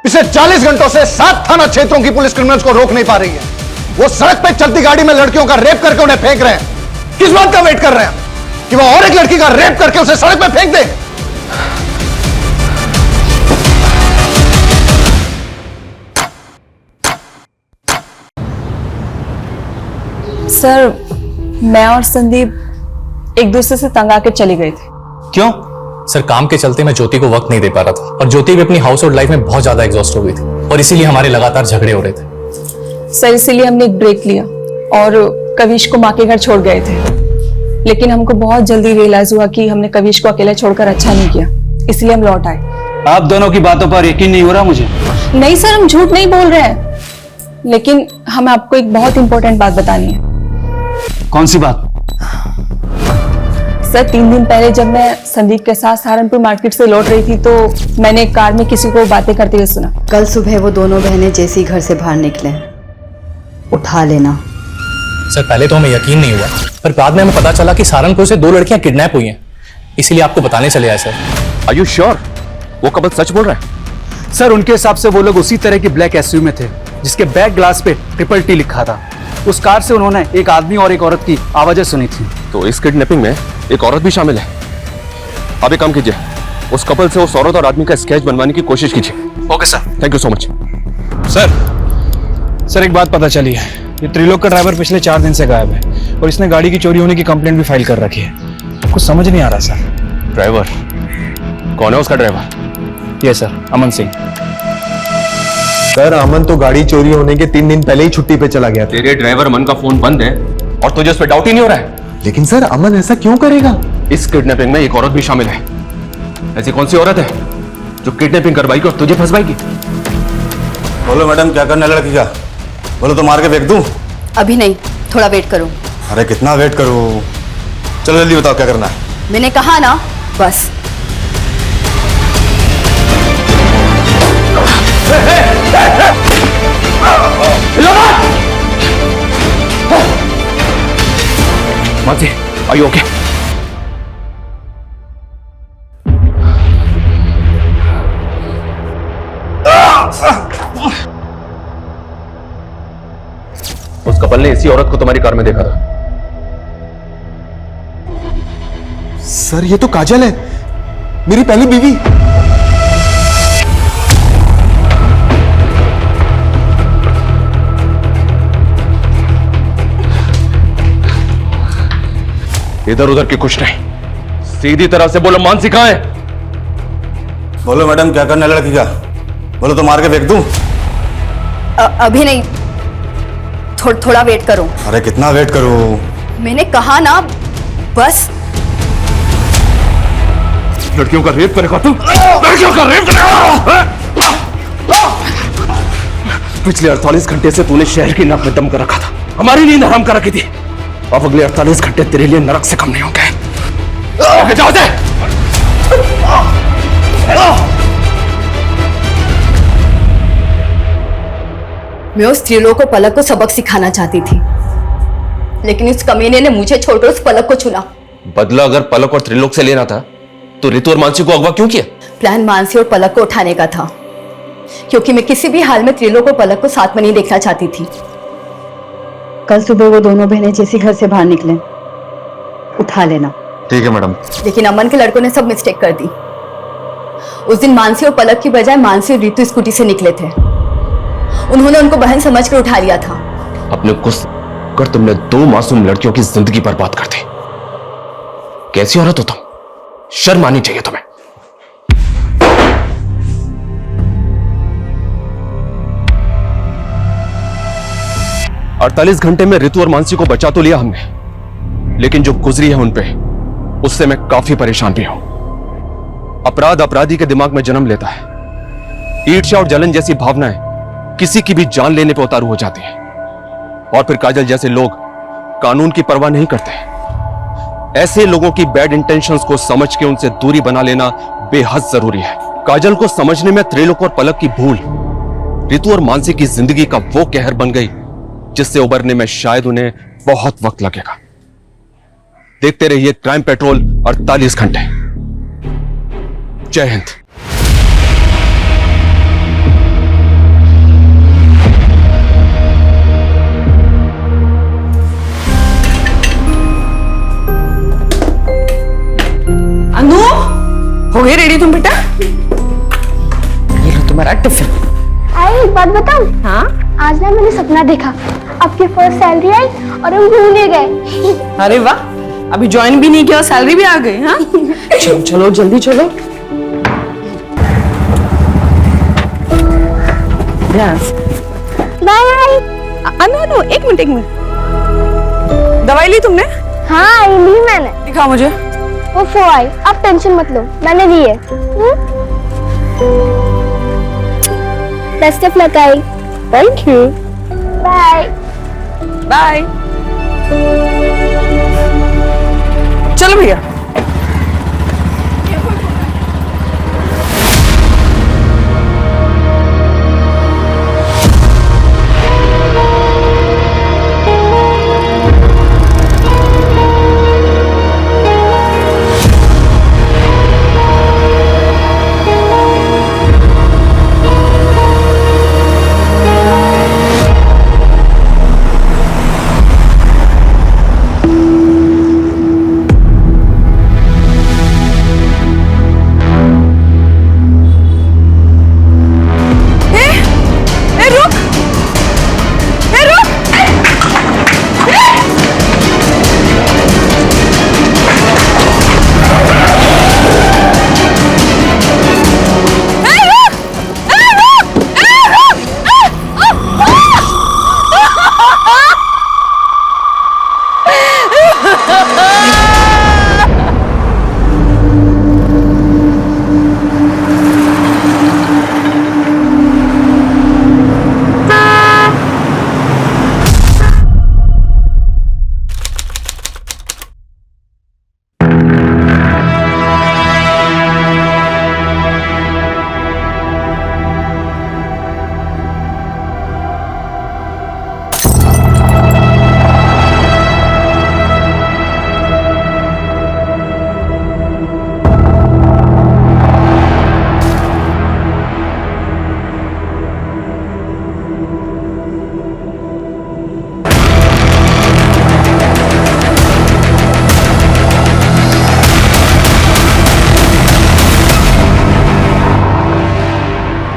पिछले 40 घंटों से 7 थाना क्षेत्रों की पुलिस क्रिमिनल्स को रोक नहीं पा रही है। वो सड़क पे चलती गाड़ी में लड़कियों का रेप करके उन्हें फेंक रहे हैं। किस बात का वेट कर रहे हैं कि वो और एक लड़की का रेप करके उसे सड़क पे फेंक दे? सर मैं और संदीप एक दूसरे से तंग आके चले गए थे। क्यों? सर काम के चलते मैं ज्योति को वक्त नहीं दे पा रहा था और ज्योति भी अपनी हाउस होल्ड लाइफ में बहुत ज्यादा एग्जॉस्ट हो गई थी और इसीलिए हमारे लगातार झगड़े हो रहे थे। सर इसीलिए हमने एक ब्रेक लिया और कविश को माँ के घर छोड़ गए थे। लेकिन हमको बहुत जल्दी रियलाइज हुआ कि हमने कविश को अकेला छोड़कर अच्छा नहीं किया, इसलिए हम लौट आए। आप दोनों की बातों पर यकीन नहीं हो रहा मुझे। नहीं सर, हम झूठ नहीं बोल रहे हैं, लेकिन हमें आपको एक बहुत इंपॉर्टेंट बात बतानी है। कौन सी बात? सर 3 दिन पहले जब मैं संदीप के साथ सहारनपुर मार्केट से लौट रही थी तो मैंने कार में किसी को बातें करते हुए सुना। कल सुबह वो दोनों बहनें जैसे ही घर से बाहर निकले, उठा लेना। सर पहले तो हमें यकीन नहीं हुआ, पर बाद में हमें पता चला कि सहारनपुर से 2 लड़कियां किडनैप हुई हैं, इसीलिए आपको बताने चले आए सर। आर यू श्योर वो कपल सच बोल रहा है? सर उनके हिसाब से वो लोग उसी तरह की ब्लैक एसयूवी में थे जिसके बैक ग्लास पे TTT लिखा था। उस कार से उन्होंने एक आदमी और एक औरत की आवाजें सुनी थी। तो इस किडनैपिंग में एक औरत भी शामिल है। अब एक काम कीजिए, उस कपल से उस औरत और आदमी का स्केच बनवाने की कोशिश कीजिए। Okay sir. Thank you so much. Sir एक बात पता चली है, ये त्रिलोक का ड्राइवर पिछले 4 दिन से गायब है और इसने गाड़ी की चोरी होने की कंप्लेंट भी फाइल कर रखी है। कुछ समझ नहीं आ रहा सर। ड्राइवर कौन है? उसका ड्राइवर? ये सर अमन सिंह। सर अमन तो गाड़ी चोरी होने के 3 दिन पहले ही छुट्टी पे चला गया था। तेरे ड्राइवर अमन का फोन बंद है और तुझे उस पर डाउट ही नहीं हो रहा है। लेकिन सर अमन ऐसा क्यों करेगा? इस किडनैपिंग में एक औरत भी शामिल है। ऐसी कौन सी औरत है जो किडनैपिंग करवाएगी और तुझे फंसवाएगी? बोलो मैडम क्या करना है लड़की का? बोलो तो मार के फेंक दूं? अभी नहीं, थोड़ा वेट करो। अरे कितना वेट करूं? चलो जल्दी बताओ क्या करना है। मैंने कहा ना, बस। Mansi, are you okay? उस कपल ने इसी औरत को तुम्हारी कार में देखा था। सर ये तो काजल है, मेरी पहली बीवी। इधर उधर की कुछ नहीं, सीधी तरह से बोलो मानसी कहां है? बोलो मैडम क्या करना है लड़की का? बोलो तो मार के फेंक दूं? अभी नहीं, थोड़ा वेट करो। अरे कितना वेट करूं? मैंने कहा ना, बस। लड़कियों का रेप करेगा तू? लड़कियों का रेप करेगा? पिछले 48 घंटे से तूने शहर की नाक में दम कर रखा था, हमारी नींद हराम कर रखी थी। अब अगले 48 घंटे तेरे लिए नरक से कम नहीं होंगे। जाओ से। मैं उस त्रिलोक को पलक को सबक सिखाना चाहती थी, लेकिन इस कमीने ने मुझे छोड़कर उस पलक को चुना। बदला अगर पलक और त्रिलोक से लेना था तो रितु और मानसी को अगवा क्यों किया? प्लान मानसी और पलक को उठाने का था, क्योंकि मैं किसी भी हाल में त्रिलोक और पलक को साथ में नहीं देखना चाहती थी। कल सुबह वो दोनों बहनें जैसे घर से बाहर निकले, उठा लेना। ठीक है मैडम। लेकिन अमन के लड़कों ने सब मिस्टेक कर दी। उस दिन मानसी और पलक की बजाय मानसी और रितु स्कूटी से निकले थे। उन्होंने उनको बहन समझकर उठा लिया था। अपने गुस्से कर तुमने 2 मासूम लड़कियों की जिंदगी बर्बाद कर दी। कैसी औरत हो तुम? शर्म आनी चाहिए तुम्हें। अड़तालीस घंटे में रितु और मानसी को बचा तो लिया हमने, लेकिन जो गुजरी है उन पे, उससे मैं काफी परेशान भी हूं। अपराध अपराधी के दिमाग में जन्म लेता है। ईर्ष्या और जलन जैसी भावनाएं किसी की भी जान लेने पे उतारू हो जाती है, और फिर काजल जैसे लोग कानून की परवाह नहीं करते। ऐसे लोगों की बैड इंटेंशंस को समझ के उनसे दूरी बना लेना बेहद जरूरी है। काजल को समझने में त्रिलोक और पलक की भूल रितु और मानसी की जिंदगी का वो कहर बन गई जिससे उबरने में शायद उन्हें बहुत वक्त लगेगा। देखते रहिए क्राइम पेट्रोल 48 घंटे। जय हिंद। अनु, हो गई रेडी तुम बेटा? ये लो तुम्हारा टिफिन। आई एक बात बताऊं? हाँ? आज ना मैंने सपना देखा, आपकी फर्स्ट सैलरी आई और हम घूमने गए। अरे वाह, अभी ज्वाइन भी नहीं किया, सैलरी भी आ गई। हाँ चलो चलो जल्दी चलो। बाय। अनु एक मिनट। दवाई ली तुमने? हाँ ली मैंने। दिखाओ मुझे। वो 4 आई, आप टेंशन मत लो, मैंने ली है। बेस्ट ऑफ लक आई। Thank you. Bye bye. चलो भैया।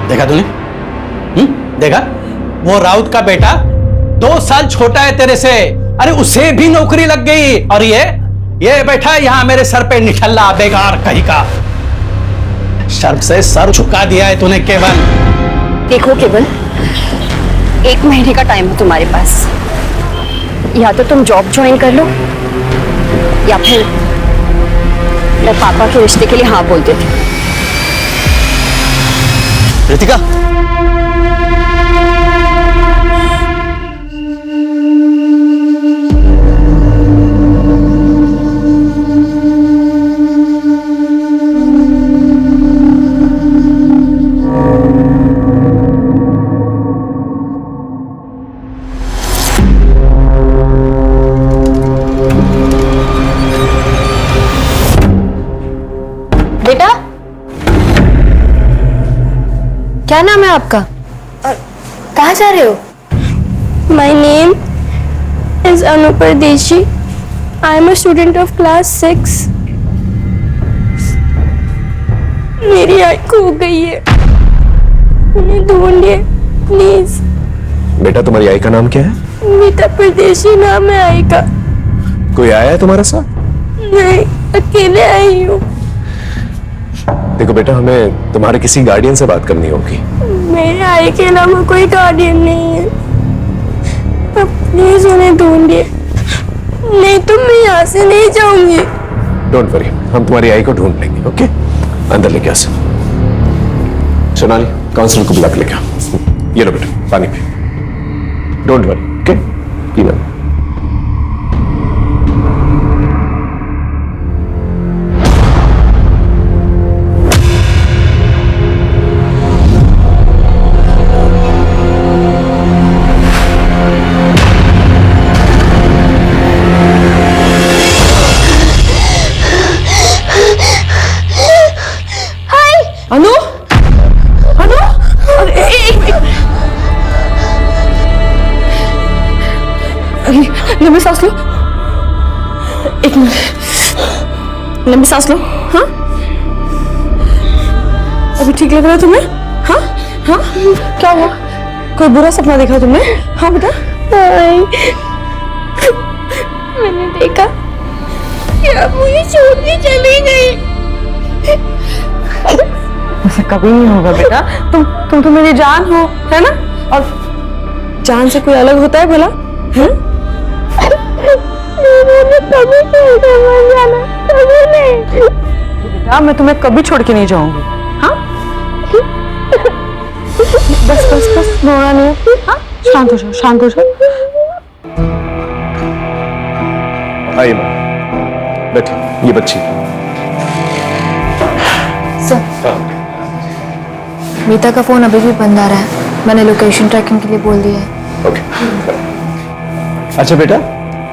देखा तूने? देखा? वो राउत का बेटा 2 साल छोटा है तेरे से, अरे उसे भी नौकरी लग गई, और ये बैठा यहाँ मेरे सर पे निठल्ला बेकार कहीं का। शर्म से सर झुका दिया है तूने केवल। देखो केवल, 1 महीने का टाइम है तुम्हारे पास, या तो तुम जॉब ज्वाइन कर लो या फिर मैं पापा के रिश्ते के लिए हाँ बोल देती। रितिका, बेटा, क्या नाम है आपका और कहाँ जा रहे हो? My name is Anu Pardeshi. I am a student of class 6. मेरी आई खो गई है, उन्हें ढूंढिए प्लीज। बेटा तुम्हारी आई का नाम क्या है? मीता परदेशी नाम है आई का। कोई आया है तुम्हारे साथ? नहीं, अकेले आई हूँ। देखो बेटा, हमें तुम्हारे किसी गार्डियन से बात करनी होगी। मेरे आई के अलावा कोई गार्डियन नहीं है, अब प्लीज उन्हें ढूंढिए, नहीं तो मैं यहाँ से नहीं जाऊंगी। डोंट वरी, हम तुम्हारी आई को ढूंढ लेंगे। ओके, अंदर लेके आ। सोनाली, काउंसलर को बुला के लेके आओ। ये लो बेटा, पानी पी। डोंट वरी, ओके, पीना। अनु, अनु, लंबी सांस लो, 1 मिनट, लंबी सांस लो। हाँ, अभी ठीक लग रहा है तुम्हें? हाँ हाँ, क्या हुआ? कोई बुरा सपना देखा तुमने? हाँ बेटा। मैंने देखा कि आप मुझे छोड़ के चली गई। ऐसा कभी नहीं होगा बेटा, तुम तो मेरी जान हो, है ना? और जान से कोई अलग होता है भला? कभी नहीं। बेटा, मैं तुम्हें कभी छोड़ के नहीं जाऊंगी। हाँ, बस बस बस, रोना नहीं है। हाँ, शांत हो जाओ, शांत हो जाओ। आइए मैम, बैठिए, ये बच्ची। सर, मीता का फोन अभी भी बंद आ रहा है। मैंने लोकेशन ट्रैकिंग के लिए बोल दिया है। ओके। अच्छा बेटा,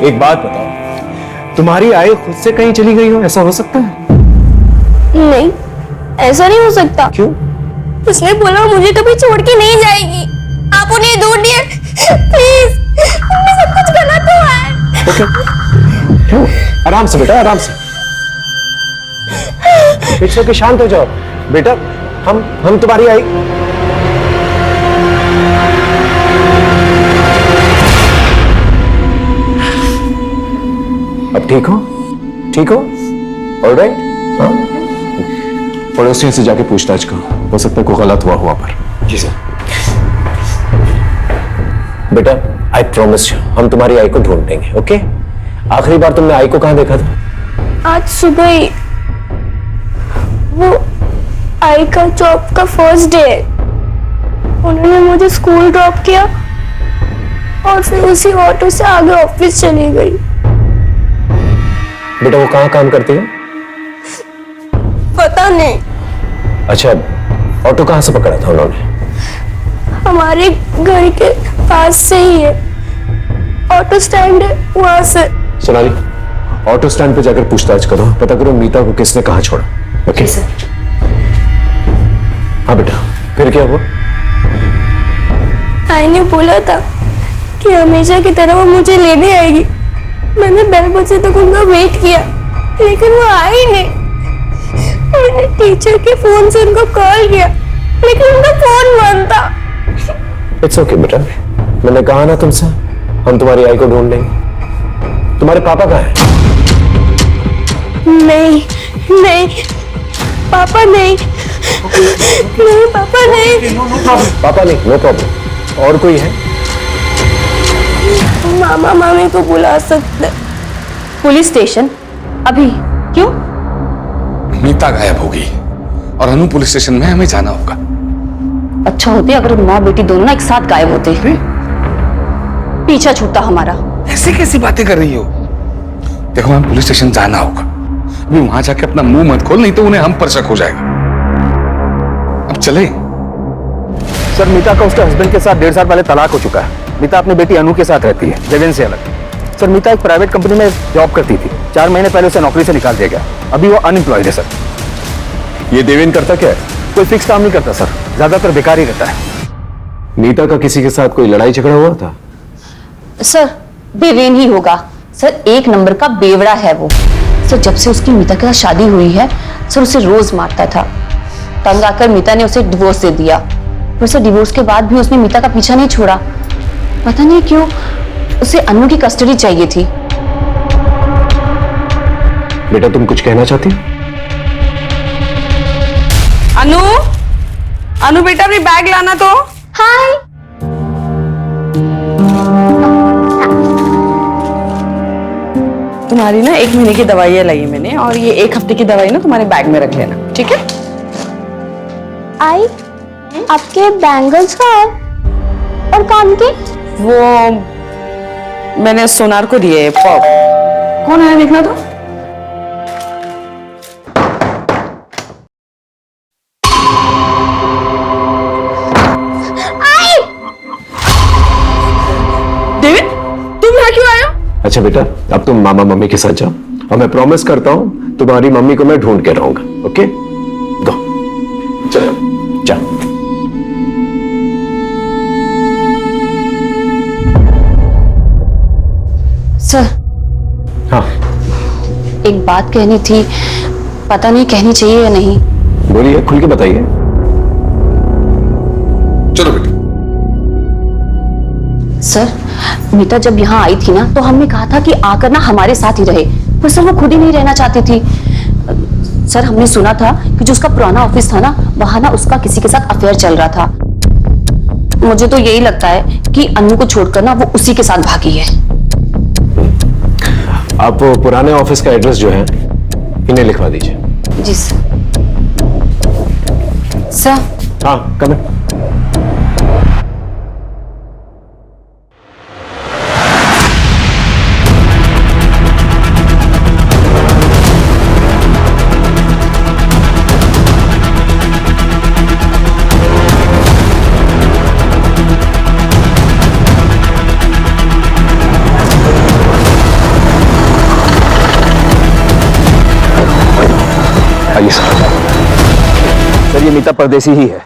एक बात बताओ, तुम्हारी आई खुद से कहीं चली गई हो, ऐसा हो सकता है? नहीं, ऐसा नहीं हो सकता। क्यों? उसने बोला मुझे कभी छोड़ के नहीं जाएगी। आप उन्हें दूर दिए प्लीज, सब कुछ गलत हुआ है। ओके, क्यों? आराम से बेटा, आराम से। पीछे के शांत हो जाओ बेटा। हम तुम्हारी आई। अब ठीक हो? ठीक हो? ऑलराइट? हाँ? पड़ोसियों से जाके पूछताछ करो, हो सकता है कोई गलत हुआ वहां पर। जी सर। बेटा, आई प्रॉमिस यू, हम तुम्हारी आई को ढूंढ लेंगे। ओके? आखिरी बार तुमने आई को कहां देखा था? आज सुबह ही। वो आई का जॉब का फर्स्ट डे है। उन्होंने मुझे स्कूल ड्रॉप किया और फिर उसी ऑटो से आगे ऑफिस चली गई। बेटा, वो कहां काम करती है? पता नहीं। अच्छा, ऑटो कहां से पकड़ा था उन्होंने? हमारे घर के पास से ही है, ऑटो स्टैंड है वहां से। सोनाली, ऑटो स्टैंड पे जाकर पूछताछ करो, पता करो मीता को किसने कहां छोड़ा। Okay sir. हाँ बेटा, फिर क्या हुआ? आई ने बोला था कि हमेशा की तरह वो मुझे लेने आएगी। मैंने 12 बजे तक उनका वेट किया, लेकिन वो आई नहीं। मैंने टीचर के फोन से उनको कॉल किया, लेकिन उनका फोन बंद था। इट्स ओके बेटा, मैंने कहा ना तुमसे, हम तुम्हारी आई को ढूंढ लेंगे। तुम्हारे पापा कहाँ हैं? नहीं नहीं, पापा नहीं। नहीं पापा नहीं। पापा नहीं, नो प्रॉब्लम। और कोई है? मामा मामी को बुला सकते। Police station? अभी? क्यों? मीता गायब होगी और अनु पुलिस स्टेशन में हमें जाना होगा। अच्छा होते अगर माँ बेटी दोनों ना एक साथ गायब होते, पीछा छूटता हमारा। ऐसी कैसी बातें कर रही हो? देखो, हमें पुलिस स्टेशन जाना होगा। अभी वहां जाके अपना मुंह मत खोल, नहीं तो उन्हें हम पर शक हो जाएगा। अब चले। सर, मीता का उसके हस्बैंड के साथ 1.5 साल पहले तलाक हो चुका है। मीता अपनी बेटी अनु के साथ रहती है, देवेंद्र से अलग। सर, मीता एक प्राइवेट कंपनी में जॉब करती थी। 4 महीने पहले उसे नौकरी से निकाल दिया गया। अभी वो अनएम्प्लॉयड है सर। ये देवेंद्र करता क्या है? कोई फिक्स काम नहीं करता सर, ज्यादातर बेकार ही रहता है। मीता का किसी के साथ कोई लड़ाई झगड़ा हुआ था? सर, देवेन ही होगा सर, 1 नंबर का बेवड़ा है वो। सर, जब से उसकी मीता के साथ शादी हुई है सर, उसे रोज मारता था। तंग आकर मीता ने उसे डिवोर्स दे दिया। वैसे डिवोर्स के बाद भी उसने मीता का पीछा नहीं छोड़ा। पता नहीं क्यों उसे अनु की कस्टडी चाहिए थी। बेटा, तुम कुछ कहना चाहती हो? अनु, अनु बेटा अपनी बैग लाना तो। हाय। तुम्हारी ना 1 महीने की दवाइयाँ लाई है मैंने, और ये 1 हफ्ते की दवाई ना तुम्हारे बैग में रख लेना, ठीक है? आई, आपके बैंगल्स कहाँ हैं? और कान के? वो मैंने सोनार को दिए। कौन आया देखना तो? देविन, तुम यहाँ क्यों आए हो? अच्छा बेटा, अब तुम मामा मम्मी के साथ जाओ और मैं प्रॉमिस करता हूं तुम्हारी मम्मी को मैं ढूंढ के रहूंगा। ओके? गो, चलो जाओ। सर, हाँ, एक बात कहनी थी, पता नहीं कहनी चाहिए या नहीं। बोलिए, खुल के बताइए। चलो बेटा। सर, मीता जब यहाँ आई थी ना तो हमने कहा था कि आकर ना हमारे साथ ही रहे, पर सर वो खुद ही नहीं रहना चाहती थी। सर, हमने सुना था कि जो उसका पुराना ऑफिस था ना, वहां ना उसका किसी के साथ अफेयर चल रहा था। मुझे तो यही लगता है कि अनु को छोड़कर ना वो उसी के साथ भागी है। आप पुराने ऑफिस का एड्रेस जो है इन्हें लिखवा दीजिए। जी सर। सर। हाँ, कम है। दिखाइए सर, ये मीता परदेसी ही है।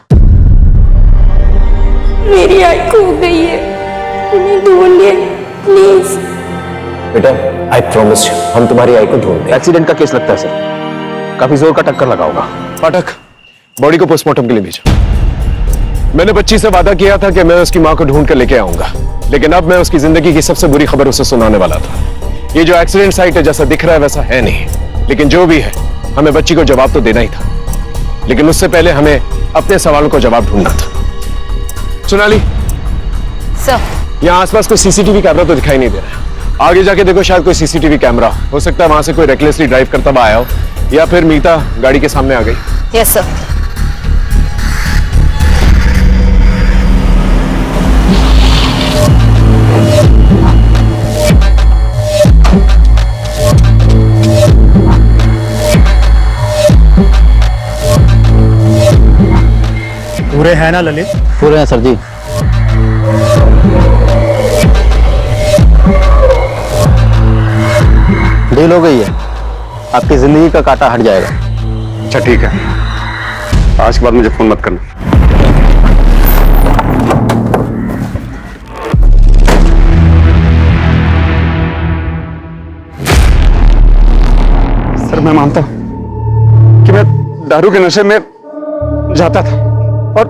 मेरी आई खो गई है, उन्हें ढूंढिए प्लीज। बेटा आई प्रॉमिस यू, हम तुम्हारी आई को ढूंढेंगे। एक्सीडेंट का केस लगता है सर, काफी जोर का टक्कर लगा होगा। पाठक, बॉडी को पोस्टमार्टम के लिए भेजो। मैंने बच्ची से वादा किया था कि मैं उसकी मां को ढूंढ कर लेके आऊंगा, लेकिन अब मैं उसकी जिंदगी की सबसे बुरी खबर उसे सुनाने वाला था। ये जो एक्सीडेंट साइट है जैसा दिख रहा है वैसा है नहीं, लेकिन जो भी है हमें बच्ची को जवाब तो देना ही था, लेकिन उससे पहले हमें अपने सवालों को जवाब ढूंढना था। सोनाली सर, यहाँ आसपास कोई सीसीटीवी कैमरा तो दिखाई नहीं दे रहा। आगे जाके देखो, शायद कोई सीसीटीवी कैमरा हो सकता है, वहां से कोई रेकलेसली ड्राइव करता हुआ आया हो, या फिर मीता गाड़ी के सामने आ गई। Yes sir. पूरे हैं ना ललित? पूरे हैं सर जी। डील हो गई है, आपकी जिंदगी का कांटा हट जाएगा। अच्छा ठीक है, आज के बाद मुझे फोन मत करना। सर मैं मानता हूं कि मैं दारू के नशे में जाता था और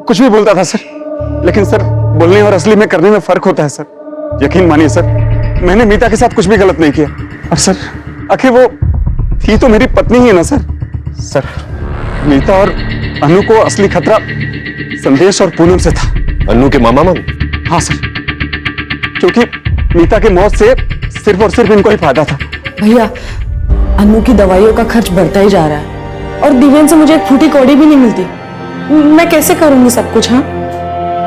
कुछ भी बोलता था सर, लेकिन सर बोलने और असली में करने में फर्क होता है सर। यकीन मानिए सर, मैंने मीता के साथ कुछ भी गलत नहीं किया, और सर आखिर वो थी तो मेरी पत्नी ही है ना सर। सर मीता और अनु को असली खतरा संदेश और पूनम से था। अनु के मामा मामी? हाँ सर, क्योंकि मीता के मौत से सिर्फ और सिर्फ इनको ही फायदा था। भैया, अनु की दवाइयों का खर्च बढ़ता ही जा रहा है और दिव्यन से मुझे एक फूटी कौड़ी भी नहीं मिलती। मैं कैसे करूंगी सब कुछ? हाँ,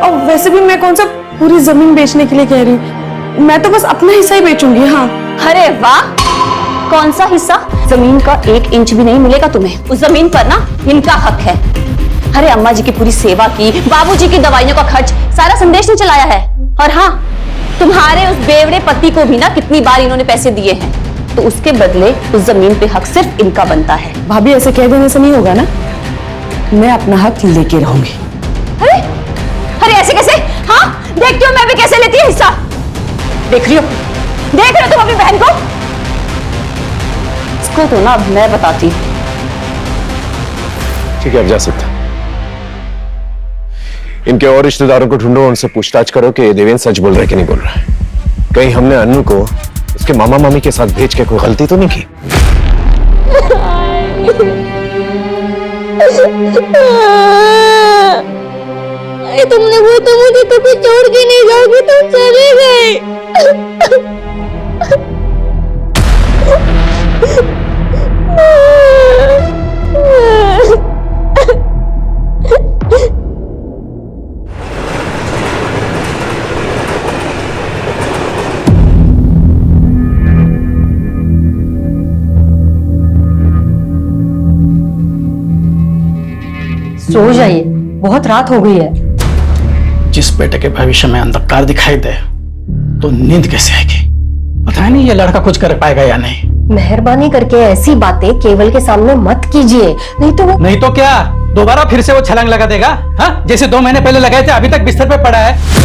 और वैसे भी मैं कौन सा पूरी जमीन बेचने के लिए कह रही हूँ, मैं तो बस अपना हिस्सा ही बेचूंगी। हाँ। अरे वाह, कौन सा हिस्सा? जमीन का 1 इंच भी नहीं मिलेगा तुम्हें। उस जमीन पर ना इनका हक है। अरे अम्मा जी की पूरी सेवा की, बाबूजी की दवाइयों का खर्च सारा संदेश ने चलाया है। और हाँ, तुम्हारे उस बेवड़े पति को भी ना कितनी बार इन्होंने पैसे दिए हैं, तो उसके बदले उस जमीन पे हक सिर्फ इनका बनता है। भाभी, ऐसे कह देने से नहीं होगा ना, मैं अपना हक लेके रहूंगी। अरे अरे ऐसे कैसे? हाँ, देखती हो मैं भी कैसे लेती है हिस्सा। देख रही हो तुम अपनी बहन को? इसको तो ना अब मैं बताती। ठीक है, अब जा सकते। इनके और रिश्तेदारों को ढूंढो, उनसे पूछताछ करो कि देवेंद्र सच बोल रहा है कि नहीं बोल रहा है। कहीं हमने अनु को उसके मामा मामी के साथ भेज के कोई गलती तो नहीं की? तुमने वो तो मुझे कभी छोड़ के नहीं जाओगी, तुम चले गए। सो जाइए, बहुत रात हो गई है। जिस बेटे के भविष्य में अंधकार दिखाई दे तो नींद कैसे आएगी? पता नहीं ये लड़का कुछ कर पाएगा या नहीं। मेहरबानी करके ऐसी बातें केवल के सामने मत कीजिए, नहीं तो क्या दोबारा फिर से वो छलांग लगा देगा? हाँ, जैसे 2 महीने पहले लगाए थे, अभी तक बिस्तर पे पड़ा है।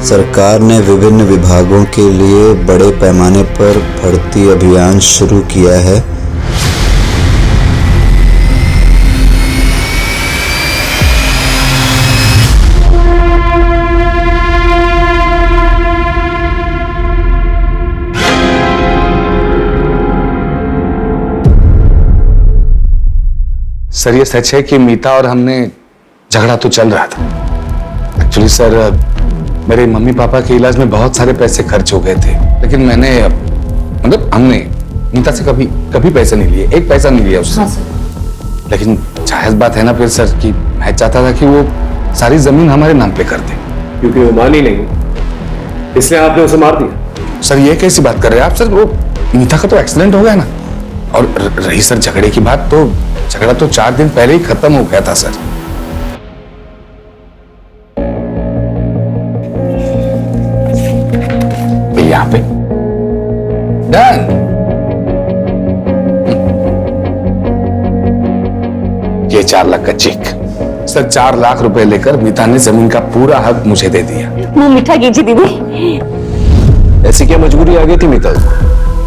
सरकार ने विभिन्न विभागों के लिए बड़े पैमाने पर भर्ती अभियान शुरू किया है। सर ये सच है कि मीता और हमने झगड़ा तो चल रहा था। एक्चुअली सर मेरे मम्मी पापा के इलाज में बहुत सारे पैसे खर्च हो गए थे, लेकिन मैंने मतलब हमने मीता से कभी पैसे नहीं लिए, एक पैसा नहीं लिया उससे। हाँ सर। लेकिन जायज बात है ना फिर सर कि मैं चाहता था कि वो सारी जमीन हमारे नाम पे कर दे। क्योंकि वो मानी नहीं इसलिए आपने उसे मार दिया। सर ये कैसी बात कर रहे हैं आप सर? वो मीता का तो एक्सीडेंट हो गया ना। और रही सर झगड़े की बात, तो झगड़ा तो 4 दिन पहले ही खत्म हो गया था सर। यहाँ पे डन। ये 4 लाख का चेक। सर 4 लाख रुपए लेकर मीता ने जमीन का पूरा हक मुझे दे दिया। मुंह मीठा कीजिए दीदी। ऐसी क्या मजबूरी आ गई थी मीता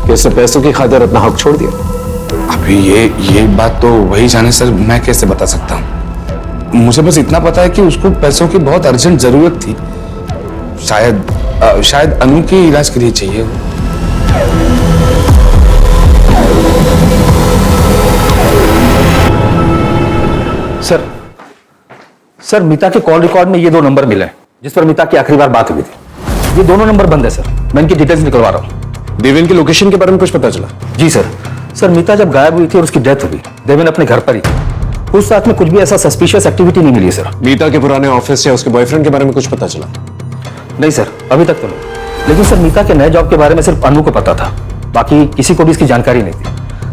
कि उसने पैसों की खातिर अपना हक छोड़ दिया? अभी ये बात तो वही जाने सर, मैं कैसे बता सकता हूँ। मुझे बस इतना पता है कि उसको पैसों की बहुत अर्जेंट जरूरत थी। शायद अनु के इलाज के लिए चाहिए। सर मीता के कॉल रिकॉर्ड में ये 2 नंबर मिले हैं जिस पर मीता की आखिरी बार बात हुई थी। ये दोनों नंबर बंद है सर। मैं इनकी डिटेल्स निकलवा रहा हूँ। देवेन की लोकेशन के बारे में कुछ पता चला? जी सर मीता जब गायब हुई थी और उसकी डेथ हुई, देवेन अपने घर पर ही था। उस रात में कुछ भी ऐसा सस्पिशियस एक्टिविटी नहीं मिली सर। मीता के पुराने ऑफिस या उसके बॉयफ्रेंड के बारे में कुछ पता चला? नहीं सर, अभी तक तो नहीं। लेकिन सर मीता के नए जॉब के बारे में सिर्फ अनु को पता था, बाकी किसी को भी इसकी जानकारी नहीं थी।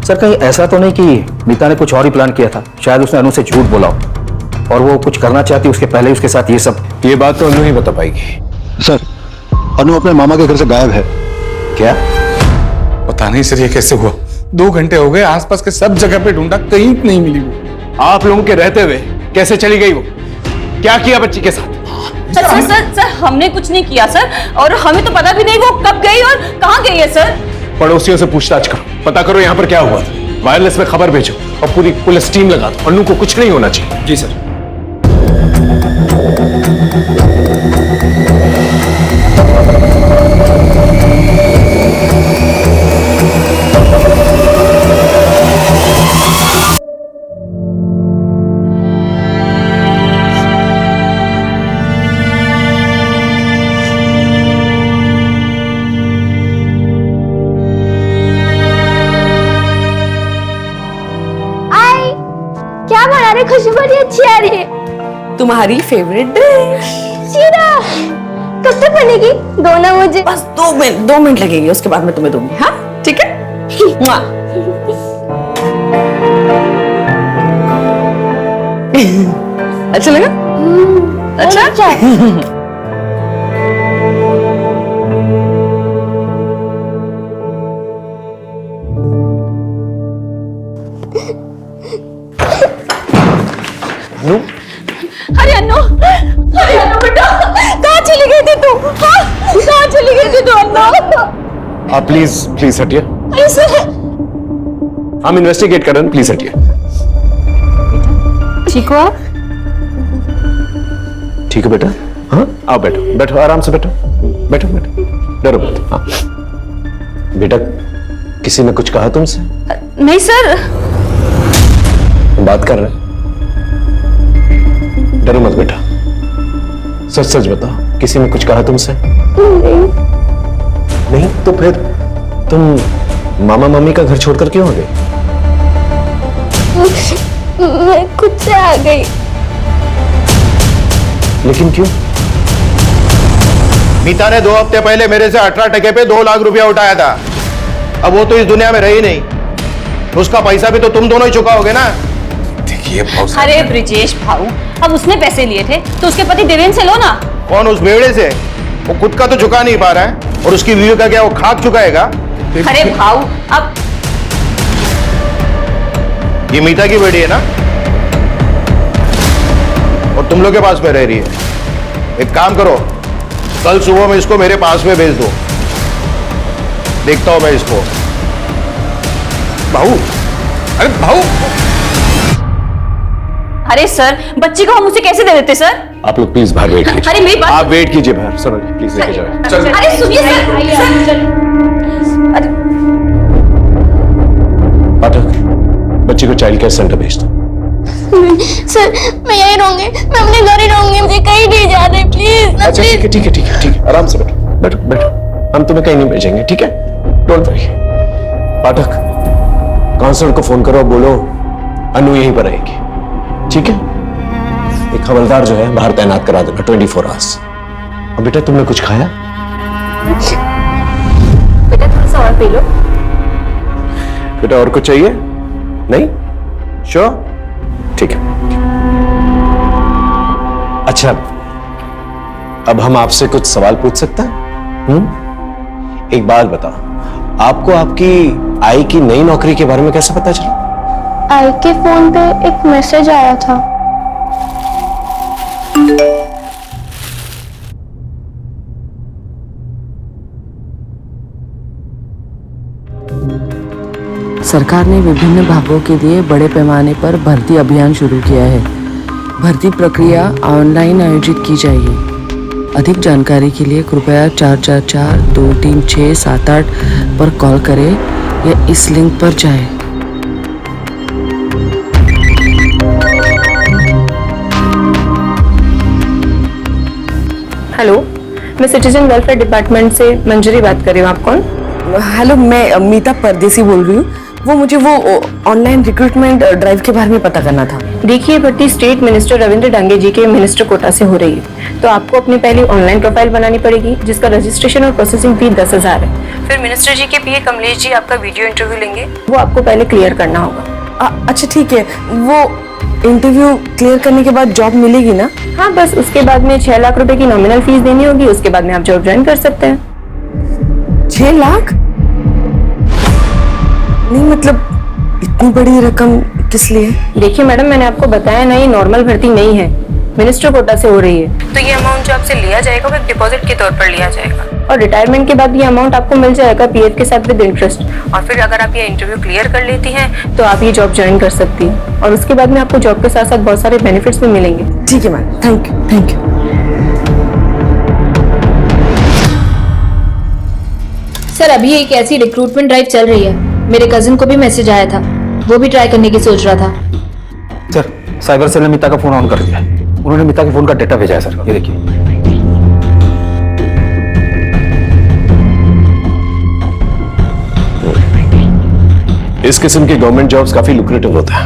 सर कहीं ऐसा तो नहीं कि मीता ने कुछ और ही प्लान किया था? शायद उसने अनु से झूठ बोला हो और वो कुछ करना चाहती उसके पहले उसके साथ ये सब। ये बात तो अनु ही बता पाएगी। सर अनु अपने मामा के घर से गायब है। क्या? पता नहीं सर ये कैसे हुआ। 2 घंटे हो गए, आसपास के सब जगह पे ढूंढा, कहीं नहीं मिली वो। आप लोगों के रहते हुए कैसे चली गई वो? क्या किया बच्ची के साथ? सर हमने कुछ नहीं किया सर, और हमें तो पता भी नहीं वो कब गई और कहाँ गई है सर। पड़ोसियों से पूछताछ करो, पता करो यहाँ पर क्या हुआ था। वायरलेस में खबर भेजो और पूरी पुलिस टीम लगा दो। अनु को कुछ नहीं होना चाहिए। जी सर। क्या बना रहे? खुशबू बड़ी अच्छी आ रही है। तुम्हारी फेवरेट डिश। सीधा कब तक बनेगी? दो ना मुझे। बस 2 मिनट लगेगी, उसके बाद मैं तुम्हें दूंगी। हाँ ठीक है। अच्छा लगा? अच्छा। अरे अन्नू बेटा, कहाँ चली गई थी तू? कहाँ चली गई थी तू अन्नू? आप प्लीज हटिए। अरे सर, हम इन्वेस्टिगेट कर रहे हैं, प्लीज हटिए। ठीक हो आप? ठीक है बेटा। हाँ आओ बैठो, बैठो आराम से बैठो, बैठो बैठो, डरो मत। हाँ बेटा, किसी ने कुछ कहा तुमसे? नहीं सर। बात कर रहे हैं, डरो मत बेटा, सच सच बताओ, किसी ने कुछ कहा तुमसे? नहीं तो फिर तुम मामा मम्मी का घर छोड़कर क्यों आ गई? मैं खुद से आ गई। लेकिन क्यों? मीता ने 2 हफ्ते पहले मेरे से 18 टके पे 2 लाख रुपया उठाया था। अब वो तो इस दुनिया में रही नहीं, उसका पैसा भी तो तुम दोनों ही चुकाओगे ना। देखिए अरे ब्रिजेश भाऊ, अब उसने पैसे लिए थे तो उसके पति देवेन से लो ना। कौन? उस बेवड़े से? वो खुद का तो चुका नहीं पा रहा है और उसकी बीवी का क्या वो खाक चुकाएगा? अरे भाऊ, अब ये मीता की बेटी है ना, और तुम लोग के पास में रह रही है। एक काम करो, कल सुबह में इसको मेरे पास में भेज दो, देखता हूं मैं इसको। भाऊ, अरे भाऊ। अरे सर, बच्ची को हम उसे कैसे दे देते सर? आप लोग प्लीज बाहर वेट कीजिए। अरे मेरी बात, आप वेट कीजिए बाहर। सर प्लीज लेके जाओ। अरे सुनिए सर। पाठक, बच्ची को चाइल्ड केयर सेंटर भेज दो। सर मैं यहीं रहूंगी, मैं अपने घर ही रहूंगी, मुझे कहीं नहीं जाना है प्लीज। अच्छा ठीक है ठीक है ठीक है ठीक है, आराम से बैठो बैठो बैठो, हम तुम्हें कहीं नहीं भेजेंगे, ठीक है? Don't worry. पाठक, काउंसलर को फोन करो, बोलो अनु यहीं पर रहेगी, ठीक है? एक हवलदार जो है बाहर तैनात करा देना 24 आवर्स। और बेटा तुमने कुछ खाया? बेटा थोड़ा सा और पी लो। बेटा और कुछ चाहिए? नहीं? श्योर? ठीक है। अच्छा, अब हम आपसे कुछ सवाल पूछ सकते हैं? एक बात बताओ, आपको आपकी आई की नई नौकरी के बारे में कैसे पता चला? आई के फोन पे एक मैसेज आया था। सरकार ने विभिन्न विभागों के लिए बड़े पैमाने पर भर्ती अभियान शुरू किया है। भर्ती प्रक्रिया ऑनलाइन आयोजित की जाएगी। अधिक जानकारी के लिए कृपया 444-236-78 पर कॉल करें या इस लिंक पर जाएं। हेलो, मैं सिटीजन वेलफेयर डिपार्टमेंट से मंजरी बात कर रही हूँ। आप कौन? हेलो, मैं मीता परदेसी बोल रही हूँ। मुझे वो ऑनलाइन रिक्रूटमेंट ड्राइव के बारे में पता करना था। देखिए, भर्ती स्टेट मिनिस्टर रविंद्र डांगे जी के मिनिस्टर कोटा से हो रही है, तो आपको अपनी पहली ऑनलाइन प्रोफाइल बनानी पड़ेगी, जिसका रजिस्ट्रेशन और प्रोसेसिंग फी 10,000 है। फिर मिनिस्टर जी के पीए कमलेश जी आपका वीडियो इंटरव्यू लेंगे, वो आपको पहले क्लियर करना होगा। अच्छा ठीक है, वो इंटरव्यू क्लियर करने के बाद जॉब मिलेगी ना? हाँ, बस उसके बाद में 6 लाख रुपए की नॉमिनल फीस देनी होगी, उसके बाद में आप जॉब ज्वाइन कर सकते हैं। 6 लाख? नहीं, मतलब इतनी बड़ी रकम किस लिए? देखिए मैडम, मैंने आपको बताया ना, ये नॉर्मल भर्ती नहीं है, मिनिस्टर कोटा से हो रही है, तो ये अमाउंट जो आपसे लिया जाएगा वो एक डिपॉजिट के तौर पर लिया जाएगा, और रिटायरमेंट के बाद ये अमाउंट आपको मिल जाएगा पीएफ के साथ विद इंटरेस्ट। और फिर अगर आप ये इंटरव्यू क्लियर कर लेती हैं तो आप ये जॉब ज्वाइन कर सकती हैं, और उसके बाद में आपको जॉब के साथ साथ बहुत सारे बेनिफिट्स भी मिलेंगे। ठीक है ma'am, thank you thank you. Sir, अभी एक ऐसी रिक्रूटमेंट ड्राइव चल रही है, मेरे कजिन को भी मैसेज आया था, वो भी ट्राई करने की सोच रहा था। सर, साइबर सेल ने मिता का फोन ऑन कर दिया है। उन्होंने मिता के फोन का डेटा भेजा है सर, ये देखिए। इस किस्म की गवर्नमेंट जॉब्स काफी लुक्रेटिव होता है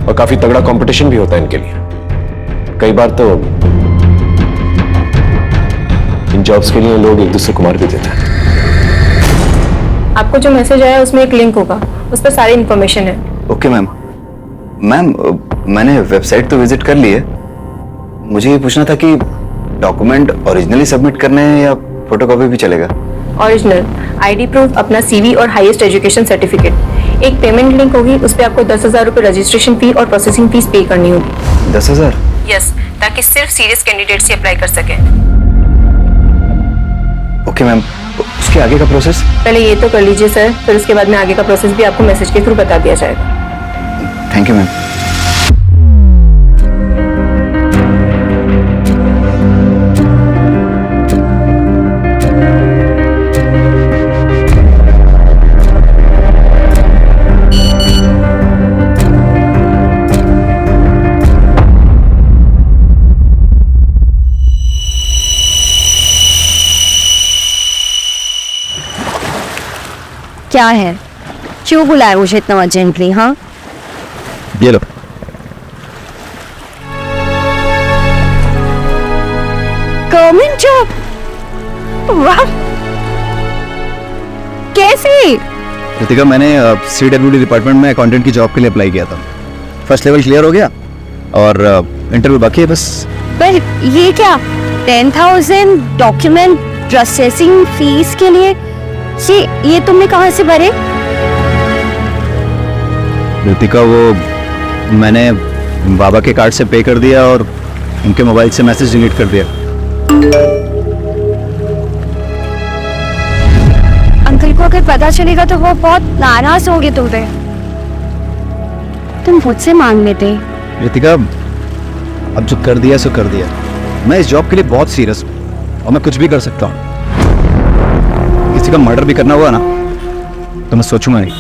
और काफी तगड़ा कंपटीशन भी होता है इनके लिए। कई बार तो इन जॉब्स के लिए लोग एक दूसरे को मार भी देते हैं। आपको जो मैसेज आया उसमें एक लिंक होगा, उस पर सारी इन्फॉर्मेशन है। Okay ma'am. मैम, मैंने वेबसाइट तो विजिट कर ली है, मुझे ये पूछना था कि डॉक्यूमेंट ओरिजिनली सबमिट करने हैं या फोटोकॉपी भी चलेगा? ओरिजिनल आईडी प्रूफ, अपना सीवी और हाईएस्ट एजुकेशन सर्टिफिकेट। एक पेमेंट लिंक होगी, उस पर आपको 10,000 रुपए रजिस्ट्रेशन फी और प्रोसेसिंग फीस पे करनी होगी। 10,000? यस, ताकि सिर्फ सीरियस कैंडिडेट से अप्लाई कर सके। ओके मैम, उसके आगे का प्रोसेस? पहले ये तो कर लीजिए सर, फिर उसके बाद में आगे का प्रोसेस भी आपको मैसेज के थ्रू बता दिया जाएगा। Thank you ma'am. क्या है? क्यों बुलाया मुझे इतना अर्जेंटली? हाँ, ये लो। Government job? वाह, कैसे? रितिका, मैंने CWD डिपार्टमेंट में अकाउंटेंट की जॉब के लिए अप्लाई किया था। फर्स्ट लेवल क्लियर हो गया और इंटरव्यू बाकी है बस। पर ये क्या 10,000 डॉक्यूमेंट प्रोसेसिंग फीस के लिए? ये तुमने कहाँ से भरे? रितिका, वो मैंने बाबा के कार्ड से पे कर दिया और उनके मोबाइल से मैसेज डिलीट कर दिया। अंकल को अगर पता चलेगा तो वो बहुत नाराज होंगे तुम पे। तुम मुझसे मांग लेते। रितिका, अब जो कर दिया सो कर दिया। मैं इस जॉब के लिए बहुत सीरियस हूँ और मैं कुछ भी कर सकता हूँ। किसी का मर्डर भी करना हुआ ना तो मैं सोचूंगा नहीं।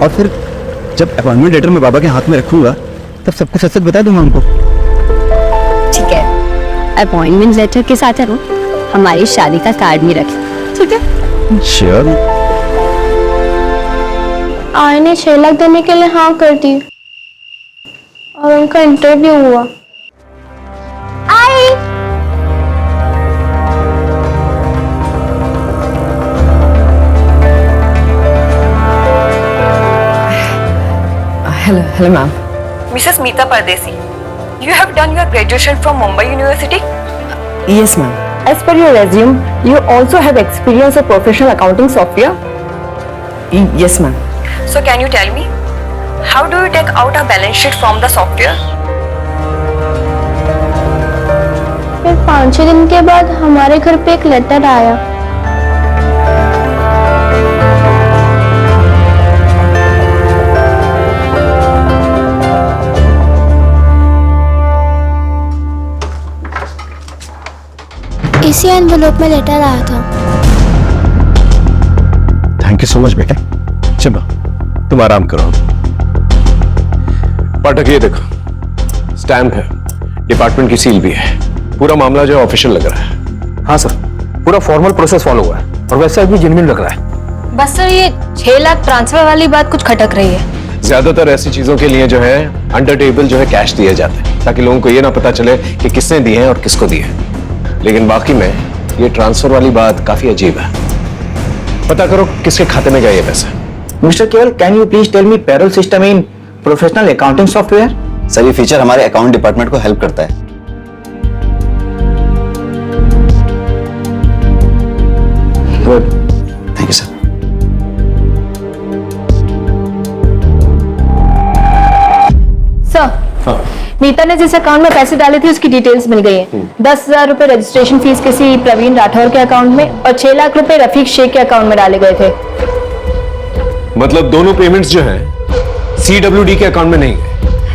और फिर जब अपॉइंटमेंट लेटर मैं बाबा के हाथ में रखूंगा तब सब कुछ सच बता दूंगा उनको। ठीक है, अपॉइंटमेंट लेटर के साथ है हमारी शादी का कार्ड भी रखें, ठीक है? श्योर। आय ने 6 लाख देने के लिए हाँ कर दी और उनका इंटरव्यू हुआ। Hi hello ma'am. Mrs. Meeta Pardesi, you have done your graduation from Mumbai University? Yes ma'am. As per your resume, you also have experience of professional accounting software. Yes ma'am. So can you tell me, how do you take out a balance sheet from the software? फिर 5-6 दिन के बाद हमारे घर पे एक letter आया। इसी एनवेलप में लेटर आया था। थैंक यू सो मच बेटा। चलो तुम आराम करो। पाठक ये देखो, स्टैम्प है, डिपार्टमेंट की सील भी है, पूरा मामला जो ऑफिशियल लग रहा है। हाँ सर, पूरा फॉर्मल प्रोसेस फॉलो हुआ है और वैसे भी जेन्युइन लग रहा है। बस सर ये 6 लाख ट्रांसफर वाली बात कुछ खटक रही है। ज्यादातर ऐसी चीजों के लिए जो है अंडर टेबल जो है कैश दिए जाते हैं ताकि लोगों को ये ना पता चले कि किसने दिए हैं और किसको दिए हैं। लेकिन बाकी में ये ट्रांसफर वाली बात काफी अजीब है। पता करो किसके खाते में गए ये पैसे। Mister Kewal, can you please tell me payroll system in professional accounting software? Sir ये फीचर हमारे अकाउंट डिपार्टमेंट को हेल्प करता है। Good, thank you sir. Sir, Neeta ने जिस अकाउंट में पैसे डाले थे उसकी डिटेल्स मिल गई है। 10,000 रुपए रजिस्ट्रेशन फीस किसी प्रवीण राठौर के अकाउंट में और 6 लाख रुपए रफीक शेख के अकाउंट में डाले गए थे। मतलब दोनों पेमेंट्स जो हैं CWD के अकाउंट में नहीं गए?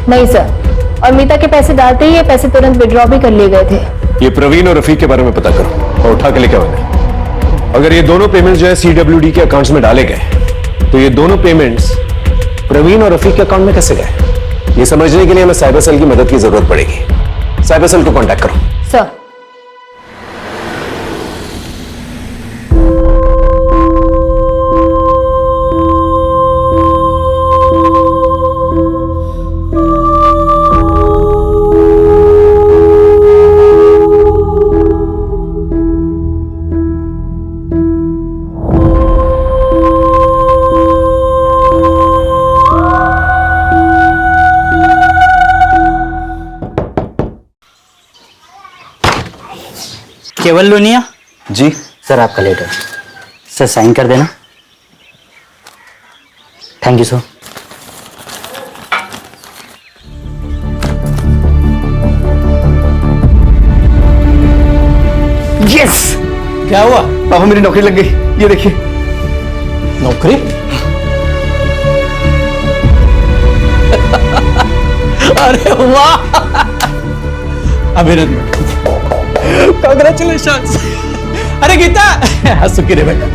नहीं सर, और मीता के पैसे डालते ही ये पैसे तुरंत विड्रॉ भी कर लिए गए थे। ये प्रवीण और रफीक के बारे में पता करो और उठा के लेके आओ। अगर ये दोनों पेमेंट्स जो है CWD के अकाउंट्स में डाले गए तो ये दोनों पेमेंट्स प्रवीण और रफीक के अकाउंट में कैसे गए? ये समझने के लिए हमें साइबर सेल की मदद की जरूरत पड़ेगी। साइबर सेल को कांटेक्ट करो। सर, केवल लोनिया जी सर, आपका लेटर सर, साइन कर देना। Thank you sir. यस! क्या हुआ? पापा मेरी नौकरी लग गई, ये देखिए। नौकरी? अरे वाह, अभिनंदन, कांग्रेचुलेशंस। अरे गीता, सुखी रे बेटा।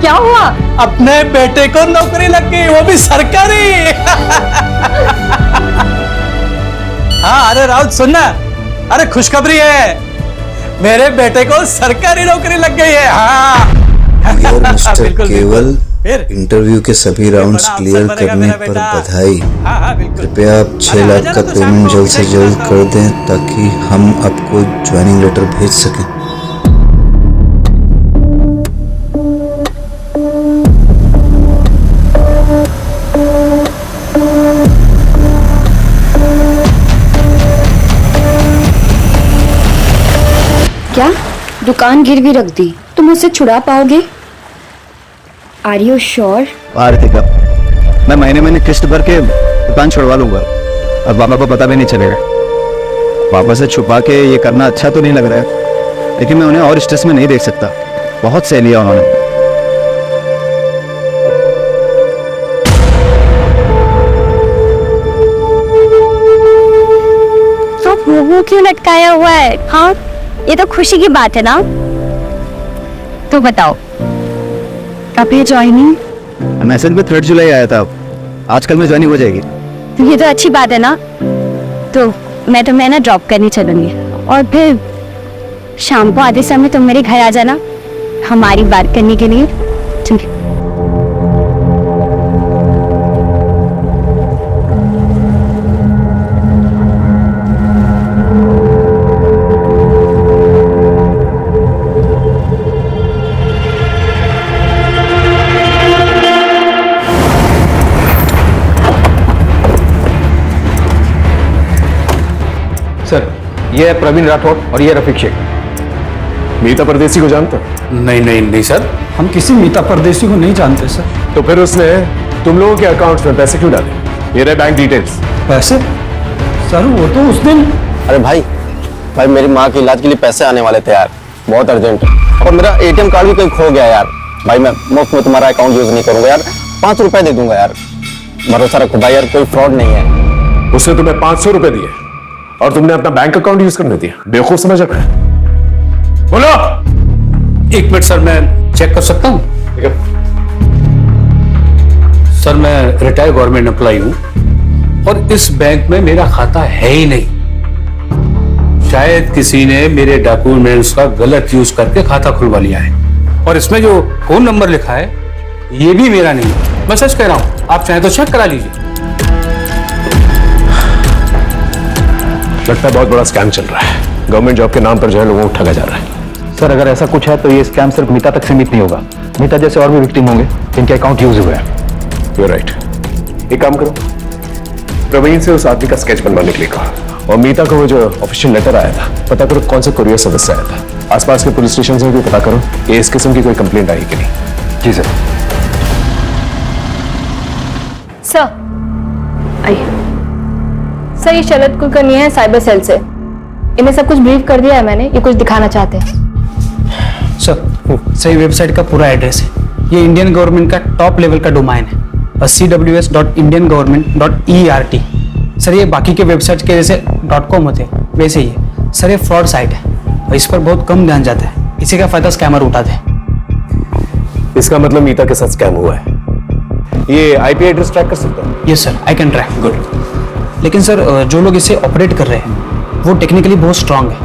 क्या हुआ? अपने बेटे को नौकरी लग गई, वो भी सरकारी। हाँ, अरे राउत सुनना, अरे खुशखबरी है, मेरे बेटे को सरकारी नौकरी लग गई है। हाँ डियर मिस्टर बिल्कुल, केवल, फिर? इंटरव्यू के सभी राउंड्स क्लियर करने पर बधाई। कृपया आप 6 लाख का पेमेंट जल्द से जल्द कर दें ताकि हम आपको ज्वाइनिंग लेटर भेज सकें। क्या दुकान गिरवी रख दी? तुम उसे छुड़ा पाओगे? Are you sure? आर्थिका, मैं महीने किस्त भर के दुकान छुड़वा लूंगा और पापा को पता भी नहीं चलेगा। पापा से छुपा के ये करना अच्छा तो नहीं लग रहा है, लेकिन मैं उन्हें और स्ट्रेस में नहीं देख सकता। बहुत सह लिया उन्होंने। तो मुंह क्यों लटकाया हुआ है? हाँ, ये तो खुशी की बात है ना। तो बताओ, कब है ज्वाइनिंग? मैसेज में 3 जुलाई आया था, आजकल में ज्वाइनिंग हो जाएगी। ये तो अच्छी बात है ना। तो मैं ना ड्रॉप करने चलूंगी और फिर शाम को आधे समय तुम मेरे घर आ जाना हमारी बात करने के लिए। ठीक है। सर, ये है प्रवीण राठौर और ये रफीक शेख। मीता परदेसी को जानते? नहीं नहीं नहीं सर, हम किसी मीता परदेसी को नहीं जानते सर। तो फिर उसने तुम लोगों के अकाउंट्स में पैसे क्यों डाले? ये रहे बैंक डिटेल्स। पैसे? सर वो तो उस दिन। अरे भाई मेरी माँ के इलाज के लिए पैसे आने वाले थे यार, बहुत अर्जेंट। और मेरा एटीएम कार्ड भी कहीं खो गया यार। भाई मैं मुफ्त में तुम्हारा अकाउंट यूज नहीं करूंगा यार, 5 रुपए दे दूंगा यार। भरोसा रखो भाई यार, कोई फ्रॉड नहीं है। उसने तुम्हें 500 रुपए दिए और तुमने अपना बैंक अकाउंट यूज करने दिया? बेवकूफ समझ रहा है। बोलो। 1 मिनट सर, मैं चेक कर सकता हूँ? सर मैं रिटायर्ड गवर्नमेंट एम्प्लॉय हूँ और इस बैंक में मेरा खाता है ही नहीं। शायद किसी ने मेरे डॉक्यूमेंट्स का गलत यूज करके खाता खुलवा लिया है। और इसमें जो फोन नंबर लिखा है ये भी मेरा नहीं है। मैं सच कह रहा हूँ, आप चाहें तो चेक करा लीजिए। लगता है बहुत बड़ा स्कैम चल रहा है। गवर्नमेंट जॉब के नाम पर जो है लोगों को ठगा जा रहा है। सर अगर ऐसा कुछ है तो ये स्कैम सिर्फ मीता तक सीमित नहीं होगा। मीता जैसे और भी विक्टिम होंगे जिनके अकाउंट यूज हुए हैं। You're right. एक काम करो, प्रवीण से उस आदमी का स्केच बनवाने के लिए कहा और मीता को वो जो ऑफिशियल लेटर आया था पता करो कौन सा कुरियर सदस्य आया था। आसपास के पुलिस स्टेशन से भी पता करो कि इस किस्म की कोई कंप्लेंट आई कि नहीं। जी सर। सर आइए। सर ये शरद कुलकर्णी है साइबर सेल से। इन्हें सब कुछ ब्रीफ कर दिया है मैंने, ये कुछ दिखाना चाहते हैं। सर सही वेबसाइट का पूरा एड्रेस है। ये इंडियन गवर्नमेंट का टॉप लेवल का डोमाइन है, cws.indiangovernment.ert। सर ये बाकी के वेबसाइट के जैसे .com होते हैं वैसे ही है। सर ये फ्रॉड साइट है और इस पर बहुत कम ध्यान जाता है। इसी का फायदा स्कैमर उठाते हैं। इसका मतलब मीता के साथ स्कैम हुआ है। ये आईपी एड्रेस ट्रैक कर सकता है? Yes sir, I can track. Good. लेकिन सर जो लोग इसे ऑपरेट कर रहे हैं वो टेक्निकली बहुत स्ट्रांग है,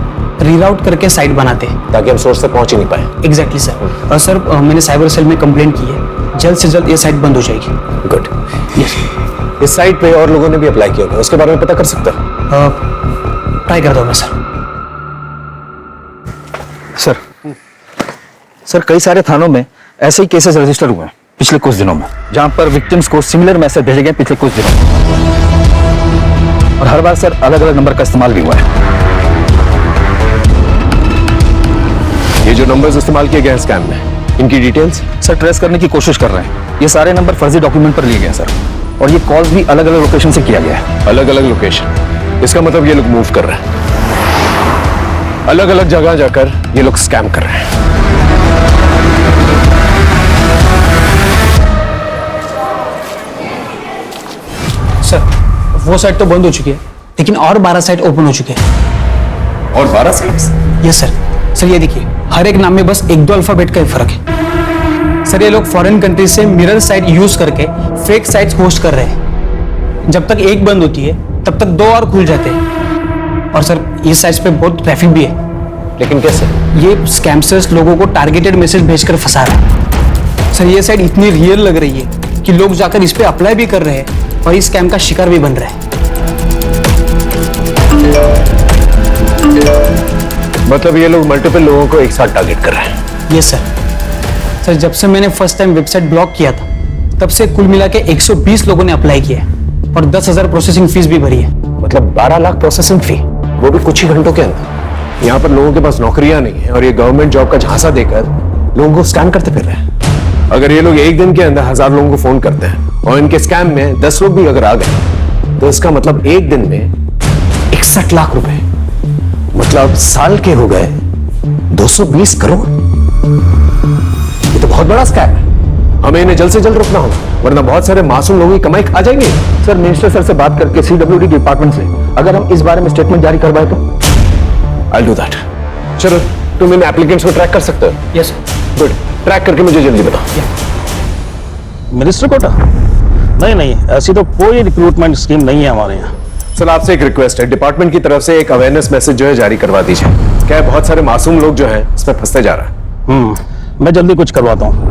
रीराउट करके साइट बनाते हैं ताकि हम सोर्स तक पहुंच ही नहीं पाए। Exactly sir. और सर मैंने साइबर सेल में कंप्लेंट की है, जल्द से जल्द ये साइट बंद हो जाएगी। गुड। यस। इस साइट पे और लोगों ने भी अप्लाई किया होगा, उसके बारे में पता कर सकता है? ट्राई कर दो मैं सर। सर कई सारे थानों में ऐसे ही केसेस रजिस्टर हुए हैं पिछले कुछ दिनों में, जहां पर विक्टिम्स को सिमिलर मैसेज भेजे गए पिछले कुछ दिनों में। और हर बार सर अलग अलग नंबर का इस्तेमाल भी हुआ है। ये जो नंबर्स इस्तेमाल किए गए हैं स्कैम में, इनकी डिटेल्स सर ट्रेस करने की कोशिश कर रहे हैं। ये सारे नंबर फर्जी डॉक्यूमेंट पर लिए गए हैं सर, और ये कॉल्स भी अलग अलग लोकेशन से किया गया है। अलग अलग लोकेशन? इसका मतलब ये लोग मूव कर रहे हैं, अलग अलग जगह जाकर ये लोग स्कैम कर रहे हैं। सर वो साइट तो बंद हो चुकी है, लेकिन और 12 साइट ओपन हो चुके हैं। और 12 साइट्स? Yes sir. सर ये देखिए, हर एक नाम में बस 1-2 अल्फाबेट का ही फर्क है। सर ये लोग फॉरेन कंट्री से मिरर साइट यूज करके फेक साइट्स होस्ट कर रहे हैं। जब तक एक बंद होती है तब तक 2 और खुल जाते हैं। और सर ये साइट्स पे बहुत ट्रैफिक भी है। लेकिन कैसे? ये स्कैमर्स लोगों को टारगेटेड मैसेज भेजकर फंसा रहे हैं। सर ये साइट इतनी रियल लग रही है कि लोग जाकर इस पे अप्लाई भी कर रहे हैं और इस स्कैम का शिकार भी बन रहे हैं। मतलब ये लोग मल्टीपल लोगों को एक साथ टारगेट कर रहे हैं? Yes sir. सर जब से मैंने फर्स्ट टाइम वेबसाइट ब्लॉक किया था तब से कुल मिला के 120 लोगों ने अप्लाई किया है और 10,000 प्रोसेसिंग फीस भी भरी है। मतलब 12 लाख प्रोसेसिंग फी, वो भी कुछ ही घंटों के अंदर। यहाँ पर लोगों के पास नौकरियां नहीं है और ये गवर्नमेंट जॉब का झांसा देकर लोगों को स्कैम करते फिर रहे हैं। अगर ये लोग एक दिन के अंदर 1000 लोगों को फोन करते हैं और इनके स्कैम में 10 लोग भी अगर आ गए तो इसका मतलब एक दिन में 61 लाख रुपए, मतलब साल के हो गए 220 करोड़। ये तो बहुत बड़ा स्कैम है। हमें इन्हें जल्द से जल्द रोकना होगा, वरना बहुत सारे मासूम लोगों की कमाई खा जाएंगे। सर मिनिस्टर सर से बात करके CWD डिपार्टमेंट से अगर हम इस बारे में स्टेटमेंट जारी करवाए तो? I'll do that. चलो तुम इन एप्लीकेंट्स को ट्रैक कर सकते हो? यस। गुड, ट्रैक करके मुझे जल्दी बताओ। मिनिस्टर कोटा? नहीं नहीं, ऐसी तो कोई रिक्रूटमेंट स्कीम नहीं है हमारे यहाँ। सर आपसे एक रिक्वेस्ट है, डिपार्टमेंट की तरफ से एक अवेयरनेस मैसेज जो है जारी करवा दीजिए। क्या है, बहुत सारे मासूम लोग जो हैं इसमें फंसते जा रहा है। मैं जल्दी कुछ करवाता हूँ।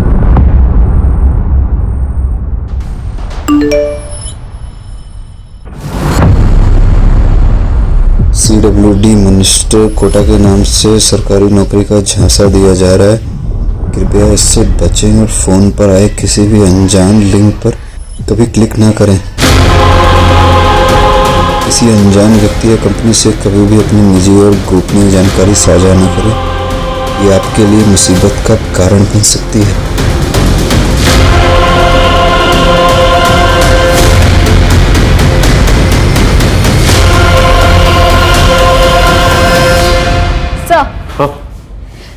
CWD मिनिस्टर कोटा के नाम से सरकारी नौकरी का झांसा दिया जा रहा है। कृपया इससे बचें और फोन पर आए किसी भी अनजान लिंक पर कभी क्लिक ना करें। किसी अनजान व्यक्ति या कंपनी से कभी भी अपनी निजी और गोपनीय जानकारी साझा न करें। ये आपके लिए मुसीबत का कारण बन सकती है।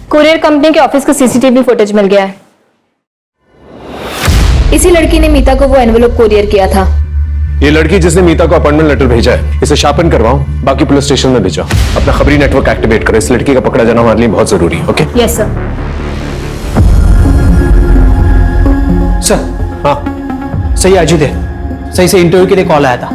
कुरियर कंपनी के ऑफिस का सीसीटीवी फुटेज मिल गया है। इसी लड़की ने मीता को वो एनवेलप कुरियर किया था। ये लड़की जिसने मीता को अपॉइंटमेंट लेटर भेजा है, इसे शार्पन करवाओ, बाकी पुलिस स्टेशन में भेजो। अपना खबरी नेटवर्क एक्टिवेट करो। इस लड़की का पकड़ा जाना हमारे लिए बहुत जरूरी है। ओके? Yes sir. सर हाँ सही अजीत है, सही से इंटरव्यू के लिए कॉल आया था।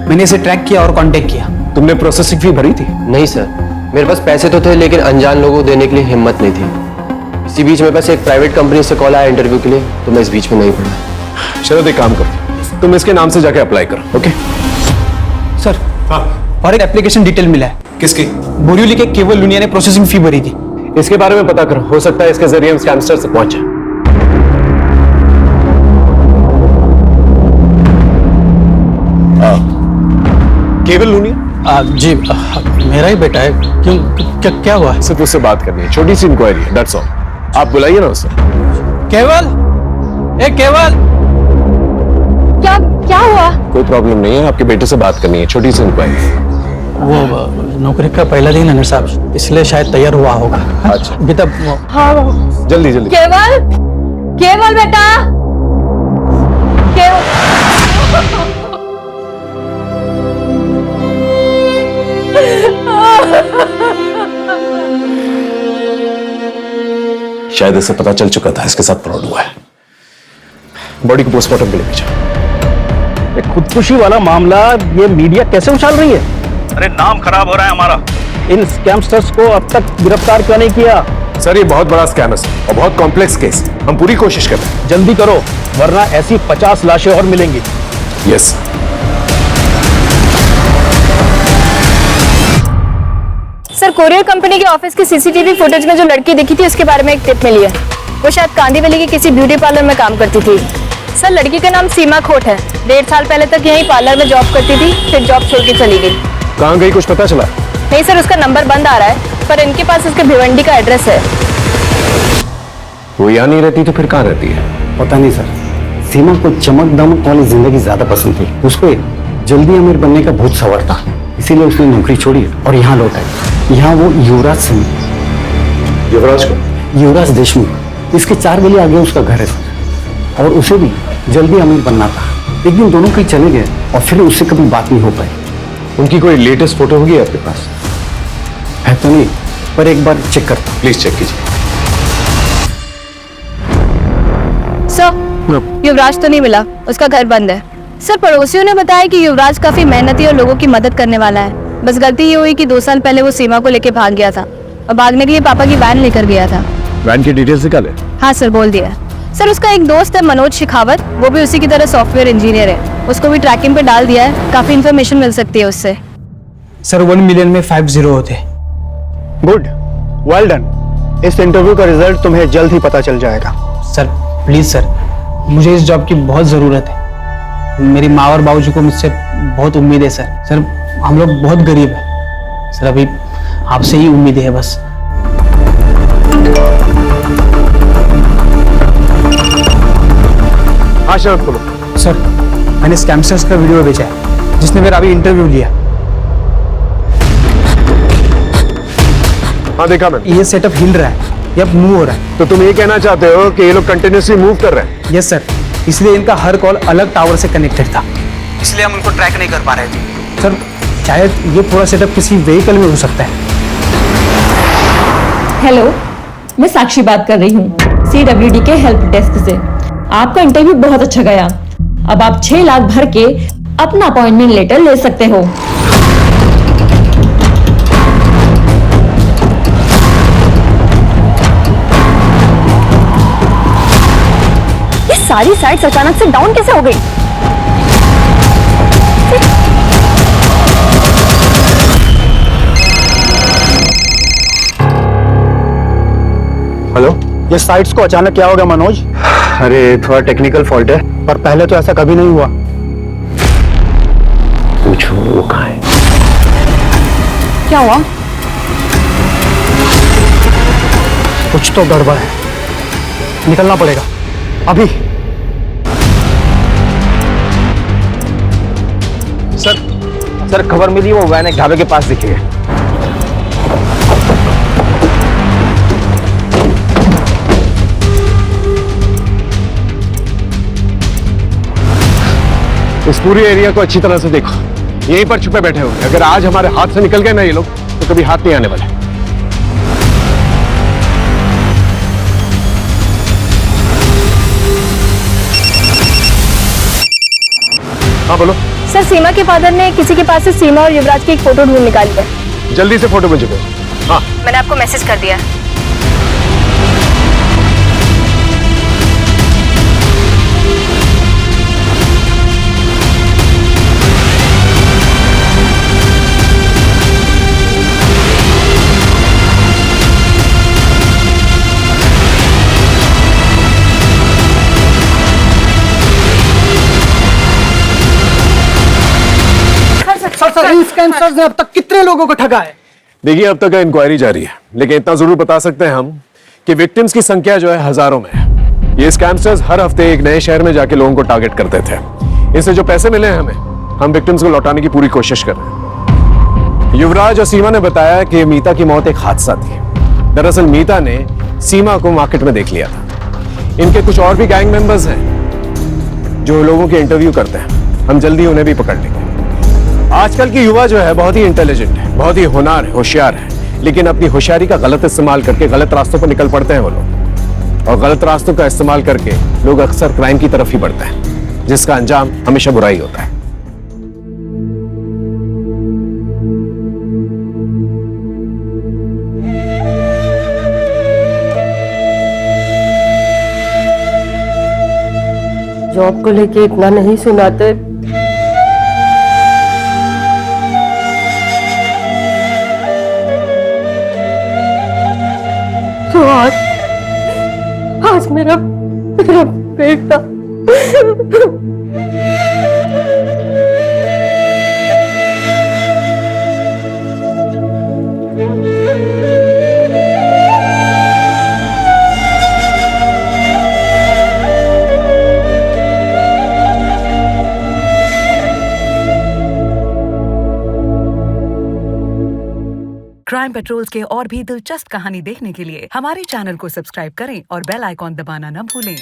मैंने इसे ट्रैक किया और कांटेक्ट किया। तुमने प्रोसेसिंग फी भरी थी? नहीं सर, मेरे पास पैसे तो थे लेकिन अनजान लोगों को देने के लिए हिम्मत नहीं थी। इसी बीच मेरे पास एक प्राइवेट कंपनी से कॉल आया इंटरव्यू के लिए, तो मैं इस बीच में नहीं पड़ा। चलो एक काम करो, तुम इसके नाम से जाके अप्लाई करो। Okay sir? हाँ। और एक एप्लीकेशन डिटेल मिला है। किसकी? बोरिवली के केवल लुनिया ने प्रोसेसिंग फी भरी थी। इसके बारे में पता करो, हो सकता है इसके जरिए हम स्कैमस्टर से पहुंचे। केवल लुनिया? जी मेरा ही बेटा है। क्यों क्या हुआ? सिर्फ उससे बात करनी है, छोटी सी इंक्वायरी है, दैट्स ऑल। आप बुलाइए ना उसे। केवल, ए केवल, क्या हुआ? कोई प्रॉब्लम नहीं है, आपके बेटे से बात करनी है, छोटी सी इंक्वायरी। वो नौकरी का पहला दिन है ना साहब, इसलिए शायद तैयार हुआ होगा। अच्छा बेटा हाँ जल्दी जल्दी। केवल, केवल बेटा, शायद इसे पता चल चुका था इसके साथ फ्रॉड हुआ है। बॉडी को पोस्टमार्टम के लिए भेजा। खुदकुशी वाला मामला ये मीडिया कैसे उछाल रही है? अरे नाम खराब हो रहा है हमारा। इन स्कैमस्टर्स को अब तक गिरफ्तार क्यों नहीं किया? सर ये बहुत बड़ा स्कैम है और बहुत कॉम्प्लेक्स केस, हम पूरी कोशिश कर रहे हैं। जल्दी करो वरना ऐसी 50 लाशें और मिलेंगी। यस। सर कुरियर कंपनी के ऑफिस की सीसीटीवी फुटेज में जो लड़की दिखी थी उसके बारे में एक टिप मिली है। वो शायद कांदीवली के किसी ब्यूटी पार्लर में काम करती थी। सर लड़की का नाम सीमा खोट है। 1.5 साल पहले तक यहीं पार्लर में जॉब करती थी, फिर जॉब छोड़ के चली गई। कहाँ गई कुछ पता चला? नहीं सर, उसका नंबर बंद आ रहा है, पर इनके पास उसके भिवंडी का एड्रेस है। वो यहाँ नहीं रहती तो फिर कहाँ रहती है? पता नहीं सर, सीमा को चमक दमक वाली जिंदगी ज्यादा पसंद थी। उसको जल्दी अमीर बनने का बहुत सवार था, इसीलिए उसने नौकरी छोड़ी और यहाँ लौट आई। यहाँ वो युवराज सिंह, युवराज को? युवराज देशमुख, इसके 4 गली आगे उसका घर है सर। और उसे भी जल्दी अमीर बनना था। एक दिन दोनों कहीं चले गए और फिर उससे कभी बात नहीं हो पाई। उनकी कोई लेटेस्ट फोटो होगी आपके पास? है तो नहीं, पर एक बार चेक करता। प्लीज चेक कीजिए। सर युवराज तो नहीं मिला, उसका घर बंद है। सर पड़ोसियों ने बताया कि युवराज काफी मेहनती और लोगों की मदद करने वाला है। बस गलती ये हुई कि 2 साल पहले वो सीमा को लेके भाग गया था और भागने के लिए पापा की वैन लेकर गया था। वैन की डिटेल्स निकाले? हाँ सर, बोल दिया। सर उसका एक दोस्त है मनोज शेखावत, वो भी उसी की तरह सॉफ्टवेयर इंजीनियर है। उसको भी ट्रैकिंग पे डाल दिया है, काफी इन्फॉर्मेशन मिल सकती है उससे। सर 1 मिलियन में 5 0 होते। Good, well done. इस इंटरव्यू का रिजल्ट तुम्हें जल्द ही पता चल जाएगा। सर प्लीज सर, मुझे इस जॉब की बहुत जरूरत है। मेरी माँ और बाबूजी को मुझसे बहुत उम्मीद है सर। सर हम लोग बहुत गरीब हैं सर, अभी आपसे ही उम्मीद है बस। हाँ शरद बोलो। सर मैंने स्कैमस्टर्स का वीडियो भेजा है जिसने मेरा अभी इंटरव्यू लिया। हाँ देखा मैंने। ये सेटअप हिल रहा है या मूव हो रहा है। तो तुम ये कहना चाहते हो कि ये लोग कंटिन्यूसली मूव कर रहे हैं? यस सर, इसलिए इनका हर कॉल अलग टावर से कनेक्टेड था, इसलिए हम उनको ट्रैक नहीं कर पा रहे थे। सर शायद ये पूरा सेटअप किसी व्हीकल में हो सकता है। हेलो, मैं साक्षी बात कर रही हूँ CWD के हेल्प डेस्क से। आपका इंटरव्यू बहुत अच्छा गया। अब आप 6 लाख भर के अपना अपॉइंटमेंट लेटर ले सकते हो। ये सारी साइट्स अचानक से डाउन कैसे हो गई? हेलो, ये साइट्स को अचानक क्या हो गया मनोज? अरे थोड़ा टेक्निकल फॉल्ट है। पर पहले तो ऐसा कभी नहीं हुआ। पूछो वो कहाँ है? क्या हुआ? कुछ तो गड़बड़ है, निकलना पड़ेगा अभी। सर खबर मिली, वो वैन एक ढाबे के पास दिखी है। इस पूरी एरिया को अच्छी तरह से देखो, यहीं पर छुपे बैठे होंगे। अगर आज हमारे हाथ से निकल गए ना ये लोग, तो कभी हाथ नहीं आने वाले। हाँ बोलो। सर, सीमा के फादर ने किसी के पास से सीमा और युवराज की एक फोटो ढूंढ निकाली है। जल्दी से फोटो मुझे भेजो। हाँ, मैंने आपको मैसेज कर दिया है। सर, इन स्कैमर्स ने अब तक कितने लोगों को ठगा है? देखिए अब तक इंक्वायरी जारी है, लेकिन इतना जरूर बता सकते हैं हम कि विक्टिम्स की संख्या जो है हजारों में है। ये स्कैमर्स हर हफ्ते एक नए शहर में जाके लोगों को टारगेट करते थे। इससे जो पैसे मिले हैं हमें, हम विक्टिम्स को लौटाने की पूरी कोशिश कर रहे हैं। युवराज और सीमा ने बताया कि मीता की मौत एक हादसा थी। दरअसल मीता ने सीमा को मार्केट में देख लिया था। इनके कुछ और भी गैंग मेंबर्स हैं जो लोगों के इंटरव्यू करते हैं। हम जल्दी उन्हें भी पकड़ लेंगे। आजकल की युवा जो है बहुत ही इंटेलिजेंट है, बहुत ही होनहार है, होशियार है, लेकिन अपनी होशियारी का गलत इस्तेमाल करके गलत रास्तों पर निकल पड़ते हैं वो लोग। और गलत रास्तों का इस्तेमाल करके लोग अक्सर क्राइम की तरफ ही बढ़ते हैं, जिसका अंजाम हमेशा बुराई होता है। जॉब को लेके इतना नहीं सुनाते। तो आज मेरा बेटा क्राइम पेट्रोल्स के और भी दिलचस्प कहानी देखने के लिए हमारे चैनल को सब्सक्राइब करें और बेल आइकॉन दबाना न भूलें।